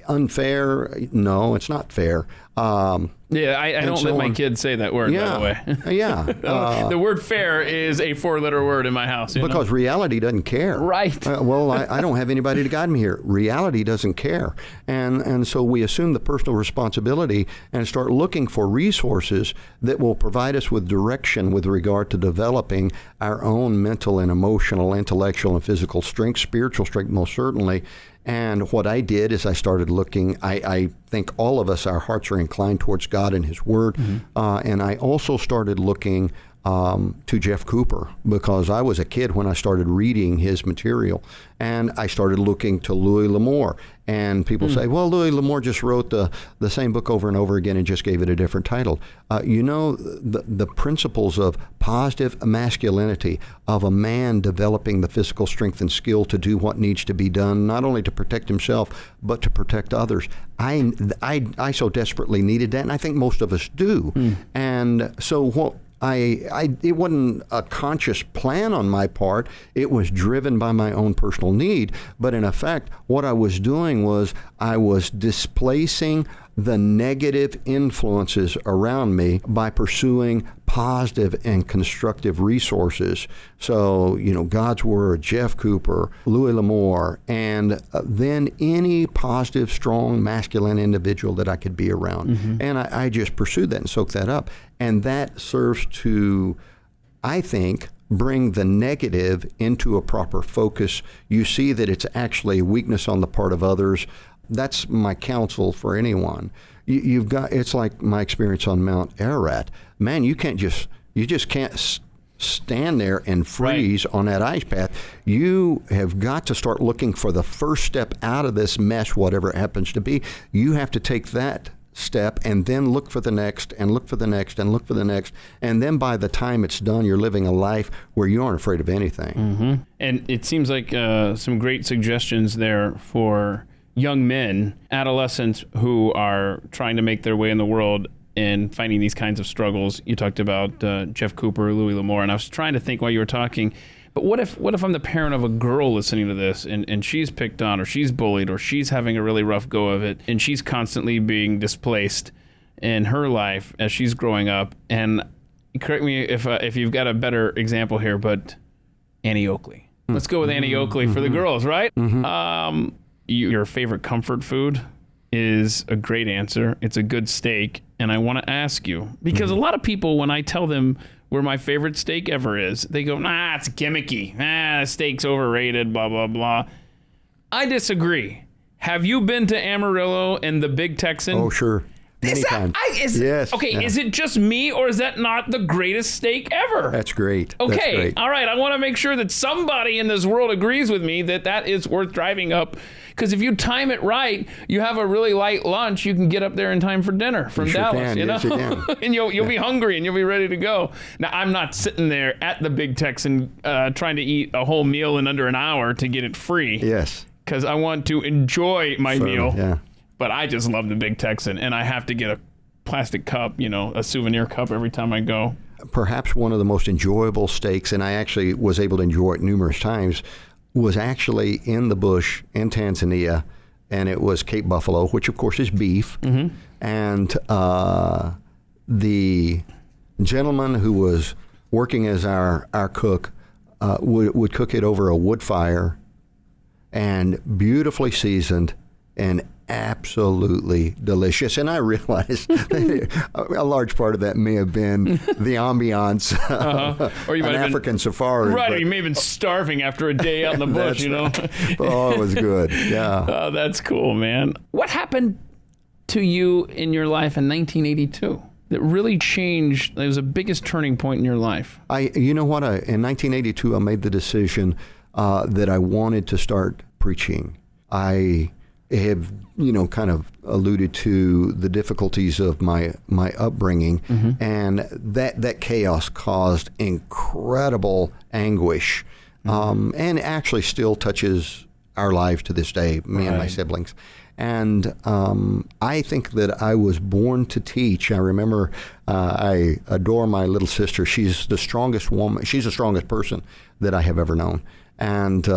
unfair, no, it's not fair. I don't let my kids say that word, by the way. The word fair is a 4-letter word in my house. Because reality doesn't care. Right. I don't have anybody to guide me here. Reality doesn't care. And so we assume the personal responsibility and start looking for resources that will provide us with direction with regard to developing our own mental and emotional, intellectual and physical strength, spiritual strength most certainly. And what I did is I started looking, I think all of us, our hearts are inclined towards God and His Word. And I also started looking to Jeff Cooper, because I was a kid when I started reading his material, and I started looking to Louis L'Amour. And people say, well, Louis L'Amour just wrote the same book over and over again and just gave it a different title. The principles of positive masculinity, of a man developing the physical strength and skill to do what needs to be done, not only to protect himself, but to protect others. I so desperately needed that, and I think most of us do. And so what it wasn't a conscious plan on my part. It was driven by my own personal need. But in effect, what I was doing was I was displacing the negative influences around me by pursuing positive and constructive resources. So, God's Word, Jeff Cooper, Louis L'Amour, and then any positive, strong, masculine individual that I could be around. And I just pursued that and soaked that up. And that serves to, I think, bring the negative into a proper focus. You see that it's actually weakness on the part of others. That's my counsel for anyone. It's like my experience on Mount Ararat. Man, you just can't stand there and freeze on that ice path. You have got to start looking for the first step out of this mess, whatever it happens to be. You have to take that step and then look for the next and look for the next and look for the next. And then by the time it's done, you're living a life where you aren't afraid of anything. And it seems like some great suggestions there for young men, adolescents who are trying to make their way in the world and finding these kinds of struggles. You talked about Jeff Cooper, Louis L'Amour, and I was trying to think while you were talking, but what if I'm the parent of a girl listening to this and she's picked on, or she's bullied, or she's having a really rough go of it, and she's constantly being displaced in her life as she's growing up? And correct me if you've got a better example here, but Annie Oakley. Let's go with Annie Oakley for the girls, right? Your favorite comfort food is a great answer. It's a good steak. And I want to ask you, because a lot of people, when I tell them where my favorite steak ever is, they go, nah, it's gimmicky. Steak's overrated, blah, blah, blah. I disagree. Have you been to Amarillo and the Big Texan? Oh, sure. Many times. Yes. Okay, yeah. Is it just me, or is that not the greatest steak ever? That's great. Okay, That's great. All right. I want to make sure that somebody in this world agrees with me that is worth driving up. Because if you time it right, you have a really light lunch, you can get up there in time for dinner from Dallas, Yes, you can. And you'll be hungry and you'll be ready to go. Now, I'm not sitting there at the Big Texan trying to eat a whole meal in under an hour to get it free. Yes. Because I want to enjoy my meal. Yeah. But I just love the Big Texan, and I have to get a plastic cup, a souvenir cup every time I go. Perhaps one of the most enjoyable steaks, and I actually was able to enjoy it numerous times, was actually in the bush in Tanzania, and it was Cape Buffalo, which of course is beef. And the gentleman who was working as our cook would cook it over a wood fire, and beautifully seasoned and absolutely delicious. And I realized a large part of that may have been the ambiance or you an African safari. Right, or you may have been starving after a day out in the bush, Oh, it was good, yeah. Oh, that's cool, man. What happened to you in your life in 1982 that really changed? It was the biggest turning point in your life. In 1982, I made the decision that I wanted to start preaching. I have, kind of alluded to the difficulties of my upbringing, and that chaos caused incredible anguish, and actually still touches our lives to this day, me and my siblings. And I think that I was born to teach. I remember I adore my little sister. She's the strongest woman. She's the strongest person that I have ever known. And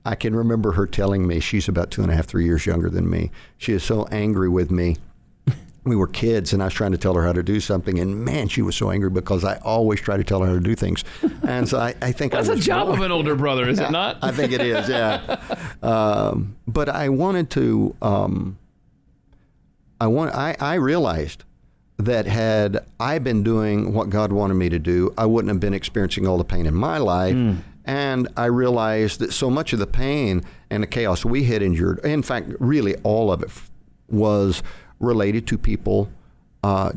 I can remember her telling me, she's about 2.5, 3 years younger than me. She is so angry with me. We were kids, and I was trying to tell her how to do something, and man, she was so angry because I always try to tell her how to do things. And so I think that's a job of an older brother, is it not? I think it is, yeah. But I wanted to. I realized that had I been doing what God wanted me to do, I wouldn't have been experiencing all the pain in my life. And I realized that so much of the pain and the chaos we had endured, in fact, really all of it, was related to people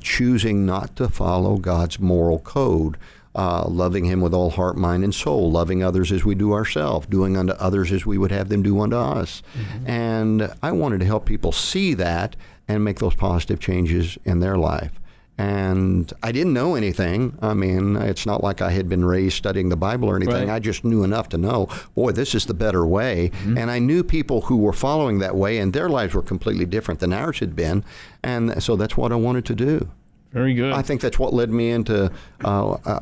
choosing not to follow God's moral code. loving him with all heart, mind, and soul, loving others as we do ourselves, doing unto others as we would have them do unto us. And I wanted to help people see that and make those positive changes in their life. And I didn't know anything. I mean, it's not like I had been raised studying the Bible or anything. Right. I just knew enough to know, boy, this is the better way. And I knew people who were following that way, and their lives were completely different than ours had been. And so that's what I wanted to do. Very good. I think that's what led me into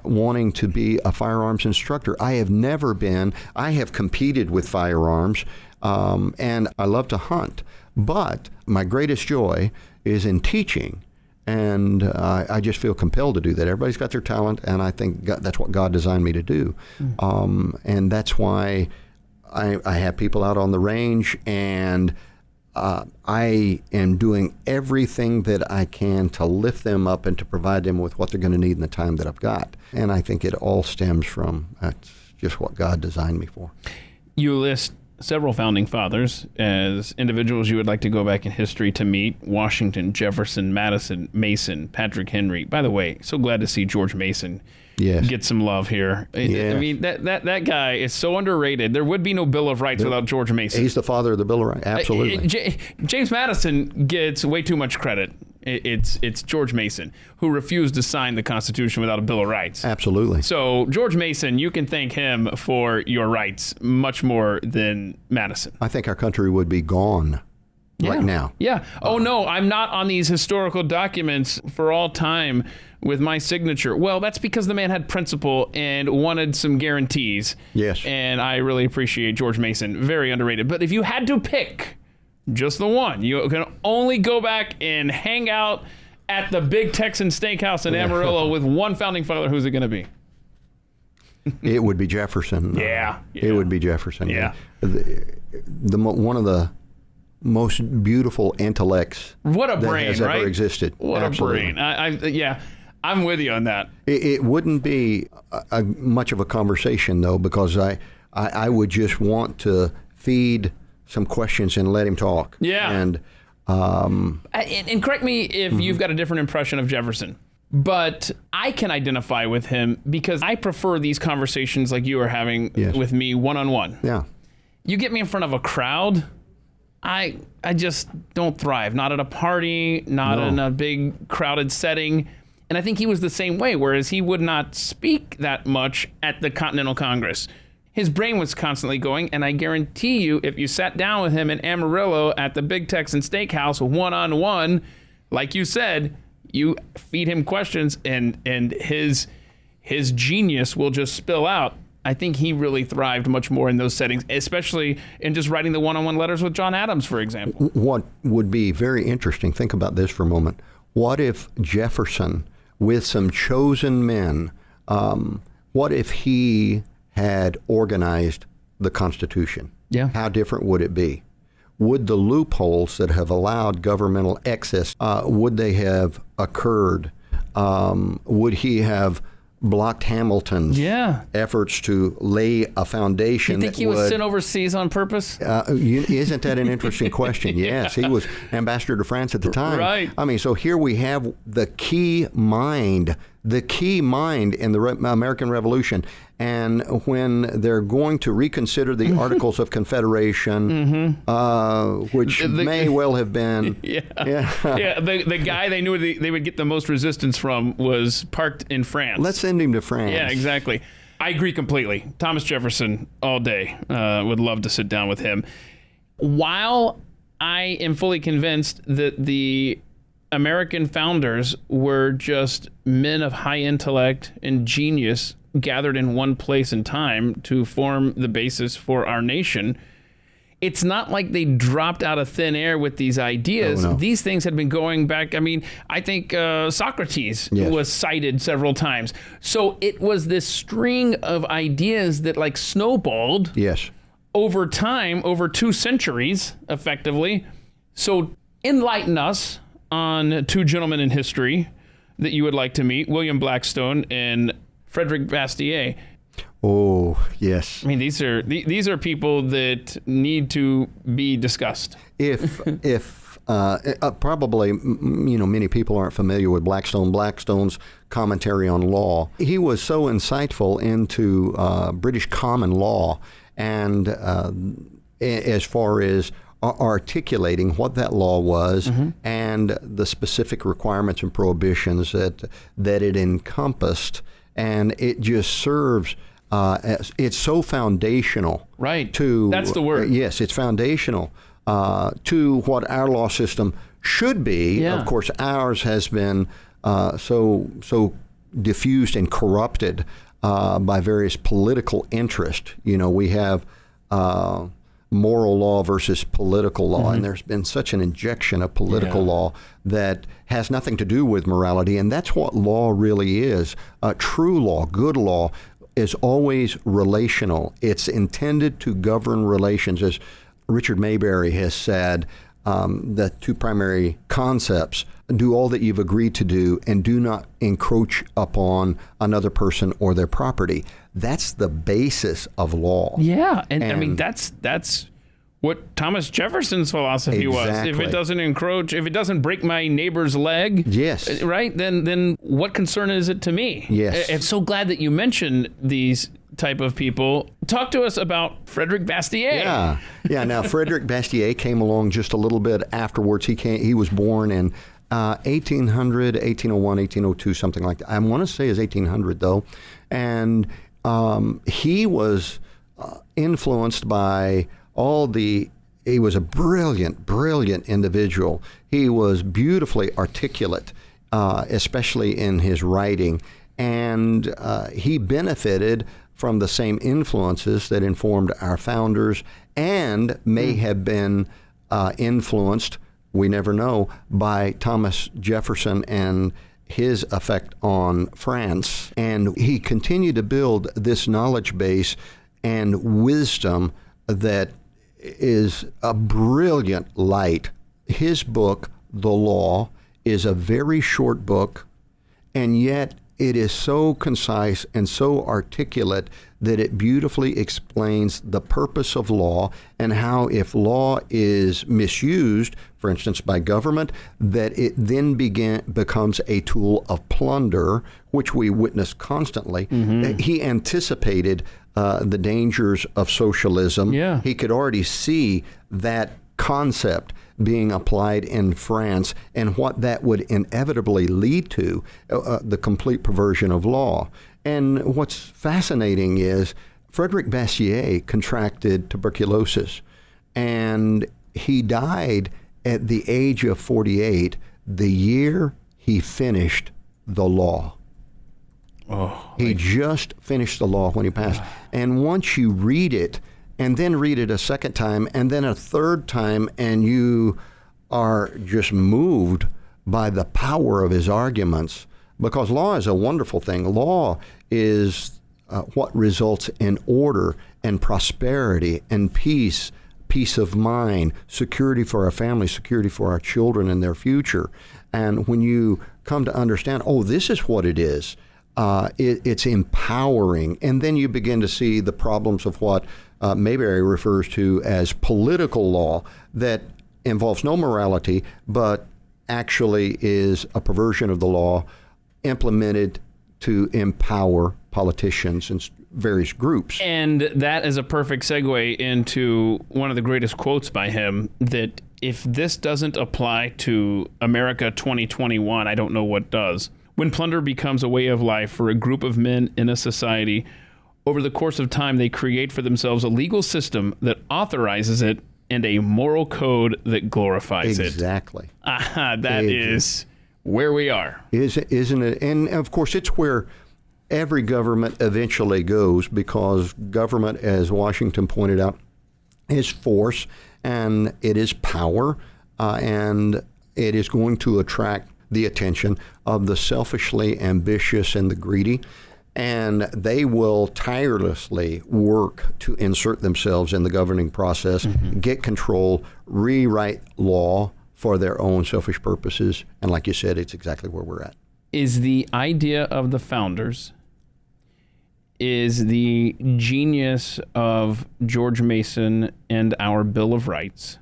wanting to be a firearms instructor. I have competed with firearms, and I love to hunt. But my greatest joy is in teaching. And I just feel compelled to do that. Everybody's got their talent, and I think that's what God designed me to do. And that's why I have people out on the range, and I am doing everything that I can to lift them up and to provide them with what they're going to need in the time that I've got. And I think it all stems from that's just what God designed me for. You list several founding fathers as individuals you would like to go back in history to meet: Washington, Jefferson, Madison, Mason, Patrick Henry. By the way, so glad to see George Mason get some love here. Yes. I mean, that guy is so underrated. There would be no Bill of Rights without George Mason. He's the father of the Bill of Rights. Absolutely. James Madison gets way too much credit. It's George Mason who refused to sign the Constitution without a Bill of Rights. Absolutely. So George Mason, you can thank him for your rights much more than Madison. I think our country would be gone right now. Yeah. Oh, no, I'm not on these historical documents for all time with my signature. Well, that's because the man had principle and wanted some guarantees. Yes. And I really appreciate George Mason. Very underrated. But if you had to pick just the one, you can only go back and hang out at the Big Texan Steakhouse in Amarillo with one founding father. Who's it going to be? It would be Jefferson. Yeah. It would be Jefferson. Yeah. One of the most beautiful intellects What a that brain, has right? ever existed. What Absolutely. a brain. I'm with you on that. It wouldn't be much of a conversation, though, because I would just want to feed some questions and let him talk. Yeah. And correct me if you've got a different impression of Jefferson, but I can identify with him because I prefer these conversations like you are having with me one-on-one. Yeah. You get me in front of a crowd, I just don't thrive. Not at a party, not in a big crowded setting. And I think he was the same way, whereas he would not speak that much at the Continental Congress. His brain was constantly going, and I guarantee you, if you sat down with him in Amarillo at the Big Texan Steakhouse one-on-one, like you said, you feed him questions, and his genius will just spill out. I think he really thrived much more in those settings, especially in just writing the one-on-one letters with John Adams, for example. What would be very interesting, think about this for a moment. What if Jefferson, with some chosen men, what if he had organized the Constitution? Yeah. How different would it be? Would the loopholes that have allowed governmental excess, would they have occurred? Would he have blocked Hamilton's efforts to lay a foundation? You think he was sent overseas on purpose? Isn't that an interesting question? Yes, he was ambassador to France at the time. Right. I mean, so here we have the key mind in the American Revolution. And when they're going to reconsider the Articles of Confederation, which may well have been... The guy they knew they would get the most resistance from was parked in France. Let's send him to France. Yeah, exactly. I agree completely. Thomas Jefferson all day. Would love to sit down with him. While I am fully convinced that the American founders were just men of high intellect and genius gathered in one place and time to form the basis for our nation, it's not like they dropped out of thin air with these ideas. Oh, no. These things had been going back. I mean, I think Socrates was cited several times. So it was this string of ideas that like snowballed over time, over 2 centuries, effectively. So enlighten us on 2 gentlemen in history that you would like to meet, William Blackstone and Frederick Bastiat. Oh, yes. I mean, these are people that need to be discussed. If Probably, many people aren't familiar with Blackstone. Blackstone's commentary on law. He was so insightful into British common law and as far as articulating what that law was and the specific requirements and prohibitions that it encompassed. And it just serves, it's so foundational. Right. That's the word. Yes, it's foundational to what our law system should be. Yeah. Of course, ours has been so diffused and corrupted by various political interest. We have moral law versus political law, and there's been such an injection of political law that has nothing to do with morality, and that's what law really is. True law, good law, is always relational. It's intended to govern relations. As Richard Mayberry has said, the two primary concepts: do all that you've agreed to do and do not encroach upon another person or their property. That's the basis of law. Yeah, and I mean that's what Thomas Jefferson's philosophy was. If it doesn't encroach, if it doesn't break my neighbor's leg, yes, right, then what concern is it to me? Yes. I'm so glad that you mentioned these type of people. Talk to us about Frederick Bastiat. Yeah. Now, Frederick Bastiat came along just a little bit afterwards. He was born in 1800, 1801, 1802, something like that. I want to say it's 1800, though. And he was influenced by he was a brilliant individual. He was beautifully articulate, especially in his writing. And he benefited from the same influences that informed our founders and may have been influenced, we never know, by Thomas Jefferson and his effect on France. And he continued to build this knowledge base and wisdom that is a brilliant light. His book, The Law, is a very short book, and yet it is so concise and so articulate that it beautifully explains the purpose of law and how if law is misused, for instance, by government, that it then becomes a tool of plunder, which we witness constantly. He anticipated the dangers of socialism. Yeah. He could already see that concept being applied in France and what that would inevitably lead to, the complete perversion of law. And what's fascinating is Frederick Bastiat contracted tuberculosis, and he died at the age of 48, the year he finished the law. He just finished the law when he passed. And once you read it, and then read it a second time, and then a third time, and you are just moved by the power of his arguments, because law is a wonderful thing. Law is what results in order and prosperity and peace of mind, security for our family, security for our children and their future. And when you come to understand, this is what it is, it's empowering. And then you begin to see the problems of what Mayberry refers to as political law that involves no morality, but actually is a perversion of the law implemented to empower politicians and various groups. And that is a perfect segue into one of the greatest quotes by him, that if this doesn't apply to America 2021, I don't know what does. When plunder becomes a way of life for a group of men in a society, over the course of time, they create for themselves a legal system that authorizes it and a moral code that glorifies it. Exactly. That is where we are. Isn't it? And of course, it's where every government eventually goes, because government, as Washington pointed out, is force and it is power, and it is going to attract the attention of the selfishly ambitious and the greedy. And they will tirelessly work to insert themselves in the governing process, get control, rewrite law for their own selfish purposes. And like you said, it's exactly where we're at. Is the idea of the founders, is the genius of George Mason and our Bill of Rights,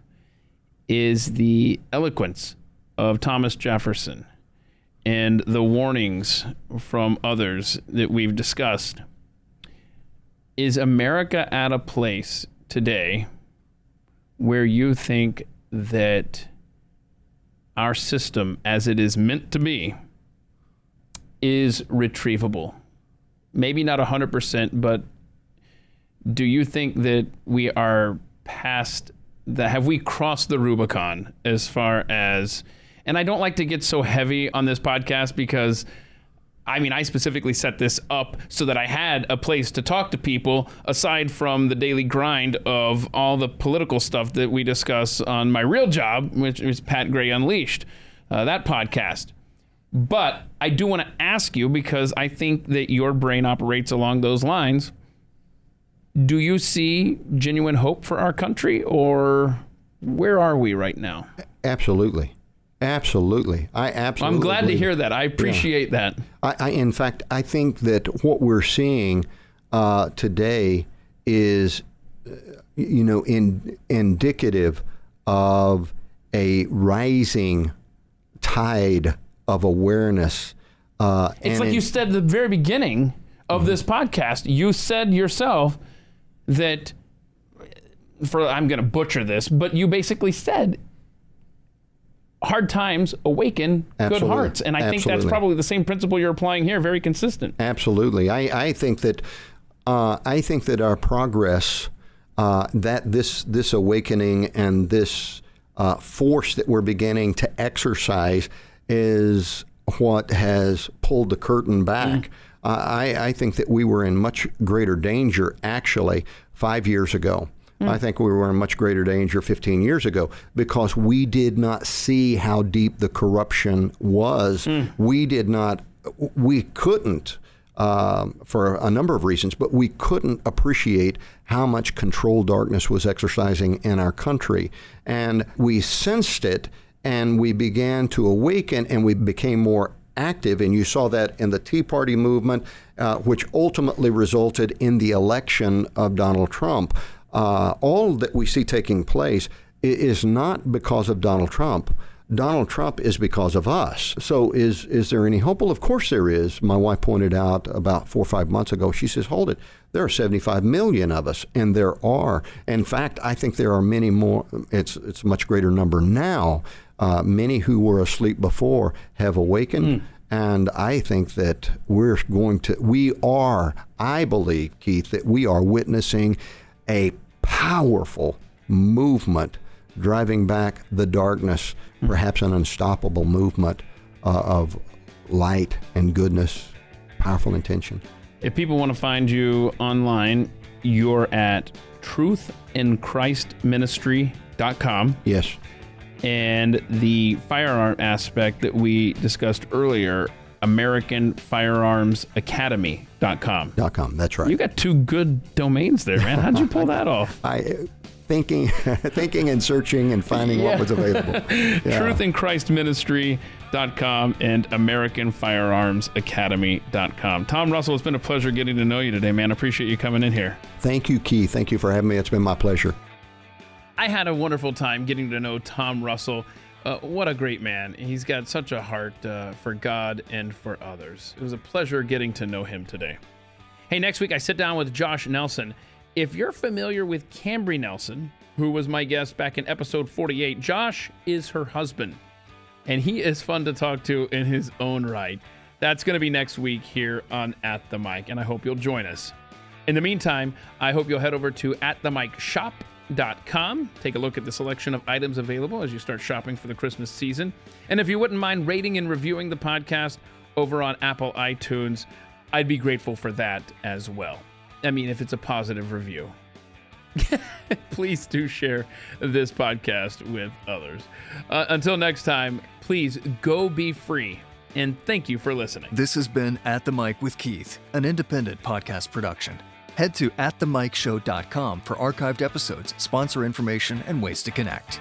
is the eloquence of Thomas Jefferson and the warnings from others that we've discussed. Is America at a place today where you think that our system, as it is meant to be, is retrievable? Maybe not 100%, but do you think that we are past that? Have we crossed the Rubicon as far as, and I don't like to get so heavy on this podcast because I specifically set this up so that I had a place to talk to people aside from the daily grind of all the political stuff that we discuss on my real job, which is Pat Gray Unleashed, that podcast. But I do want to ask you, because I think that your brain operates along those lines. Do you see genuine hope for our country, or where are we right now? Absolutely. Absolutely. I absolutely. I'm glad to hear that. I appreciate that. In fact, I think that what we're seeing today is, indicative of a rising tide of awareness. It's like you said at the very beginning of this podcast. You said yourself that, I'm going to butcher this, but you basically said, hard times awaken good hearts. And I think that's probably the same principle you're applying here, very consistent. Absolutely. I think that our progress, that this awakening and this force that we're beginning to exercise is what has pulled the curtain back. I think that we were in much greater danger, actually, 5 years ago. I think we were in much greater danger 15 years ago because we did not see how deep the corruption was. We couldn't, for a number of reasons, but we couldn't appreciate how much control darkness was exercising in our country. And we sensed it, and we began to awaken, and we became more active. And you saw that in the Tea Party movement, which ultimately resulted in the election of Donald Trump. All that we see taking place is not because of Donald Trump. Donald Trump is because of us. So is there any hope? Well, of course there is. My wife pointed out about 4 or 5 months ago, she says, hold it, there are 75 million of us. And there are. In fact, I think there are many more. It's a much greater number now. Many who were asleep before have awakened. And I think that I believe, Keith, that we are witnessing a powerful movement driving back the darkness, perhaps an unstoppable movement of light and goodness, powerful intention. If people want to find you online, you're at truthinchristministry.com. Yes. And the firearm aspect that we discussed earlier, AmericanFirearmsAcademy.com. That's right. You got two good domains there, man. How'd you pull that off? Thinking and searching and finding what was available. TruthInChristMinistry.com and AmericanFirearmsAcademy.com. Tom Russell, it's been a pleasure getting to know you today, man. I appreciate you coming in here. Thank you, Keith. Thank you for having me. It's been my pleasure. I had a wonderful time getting to know Tom Russell. What a great man. He's got such a heart for God and for others. It was a pleasure getting to know him today. Hey, next week I sit down with Josh Nelson. If you're familiar with Cambry Nelson, who was my guest back in episode 48, Josh is her husband, and he is fun to talk to in his own right. That's going to be next week here on At the Mic, and I hope you'll join us. In the meantime, I hope you'll head over to atthemicshop.com. Take a look at the selection of items available as you start shopping for the Christmas season. And if you wouldn't mind rating and reviewing the podcast over on Apple iTunes, I'd be grateful for that as well. I mean, if it's a positive review. Please do share this podcast with others. Until next time, please go be free. And thank you for listening. This has been At the Mic with Keith, an independent podcast production. Head to atthemicshow.com for archived episodes, sponsor information, and ways to connect.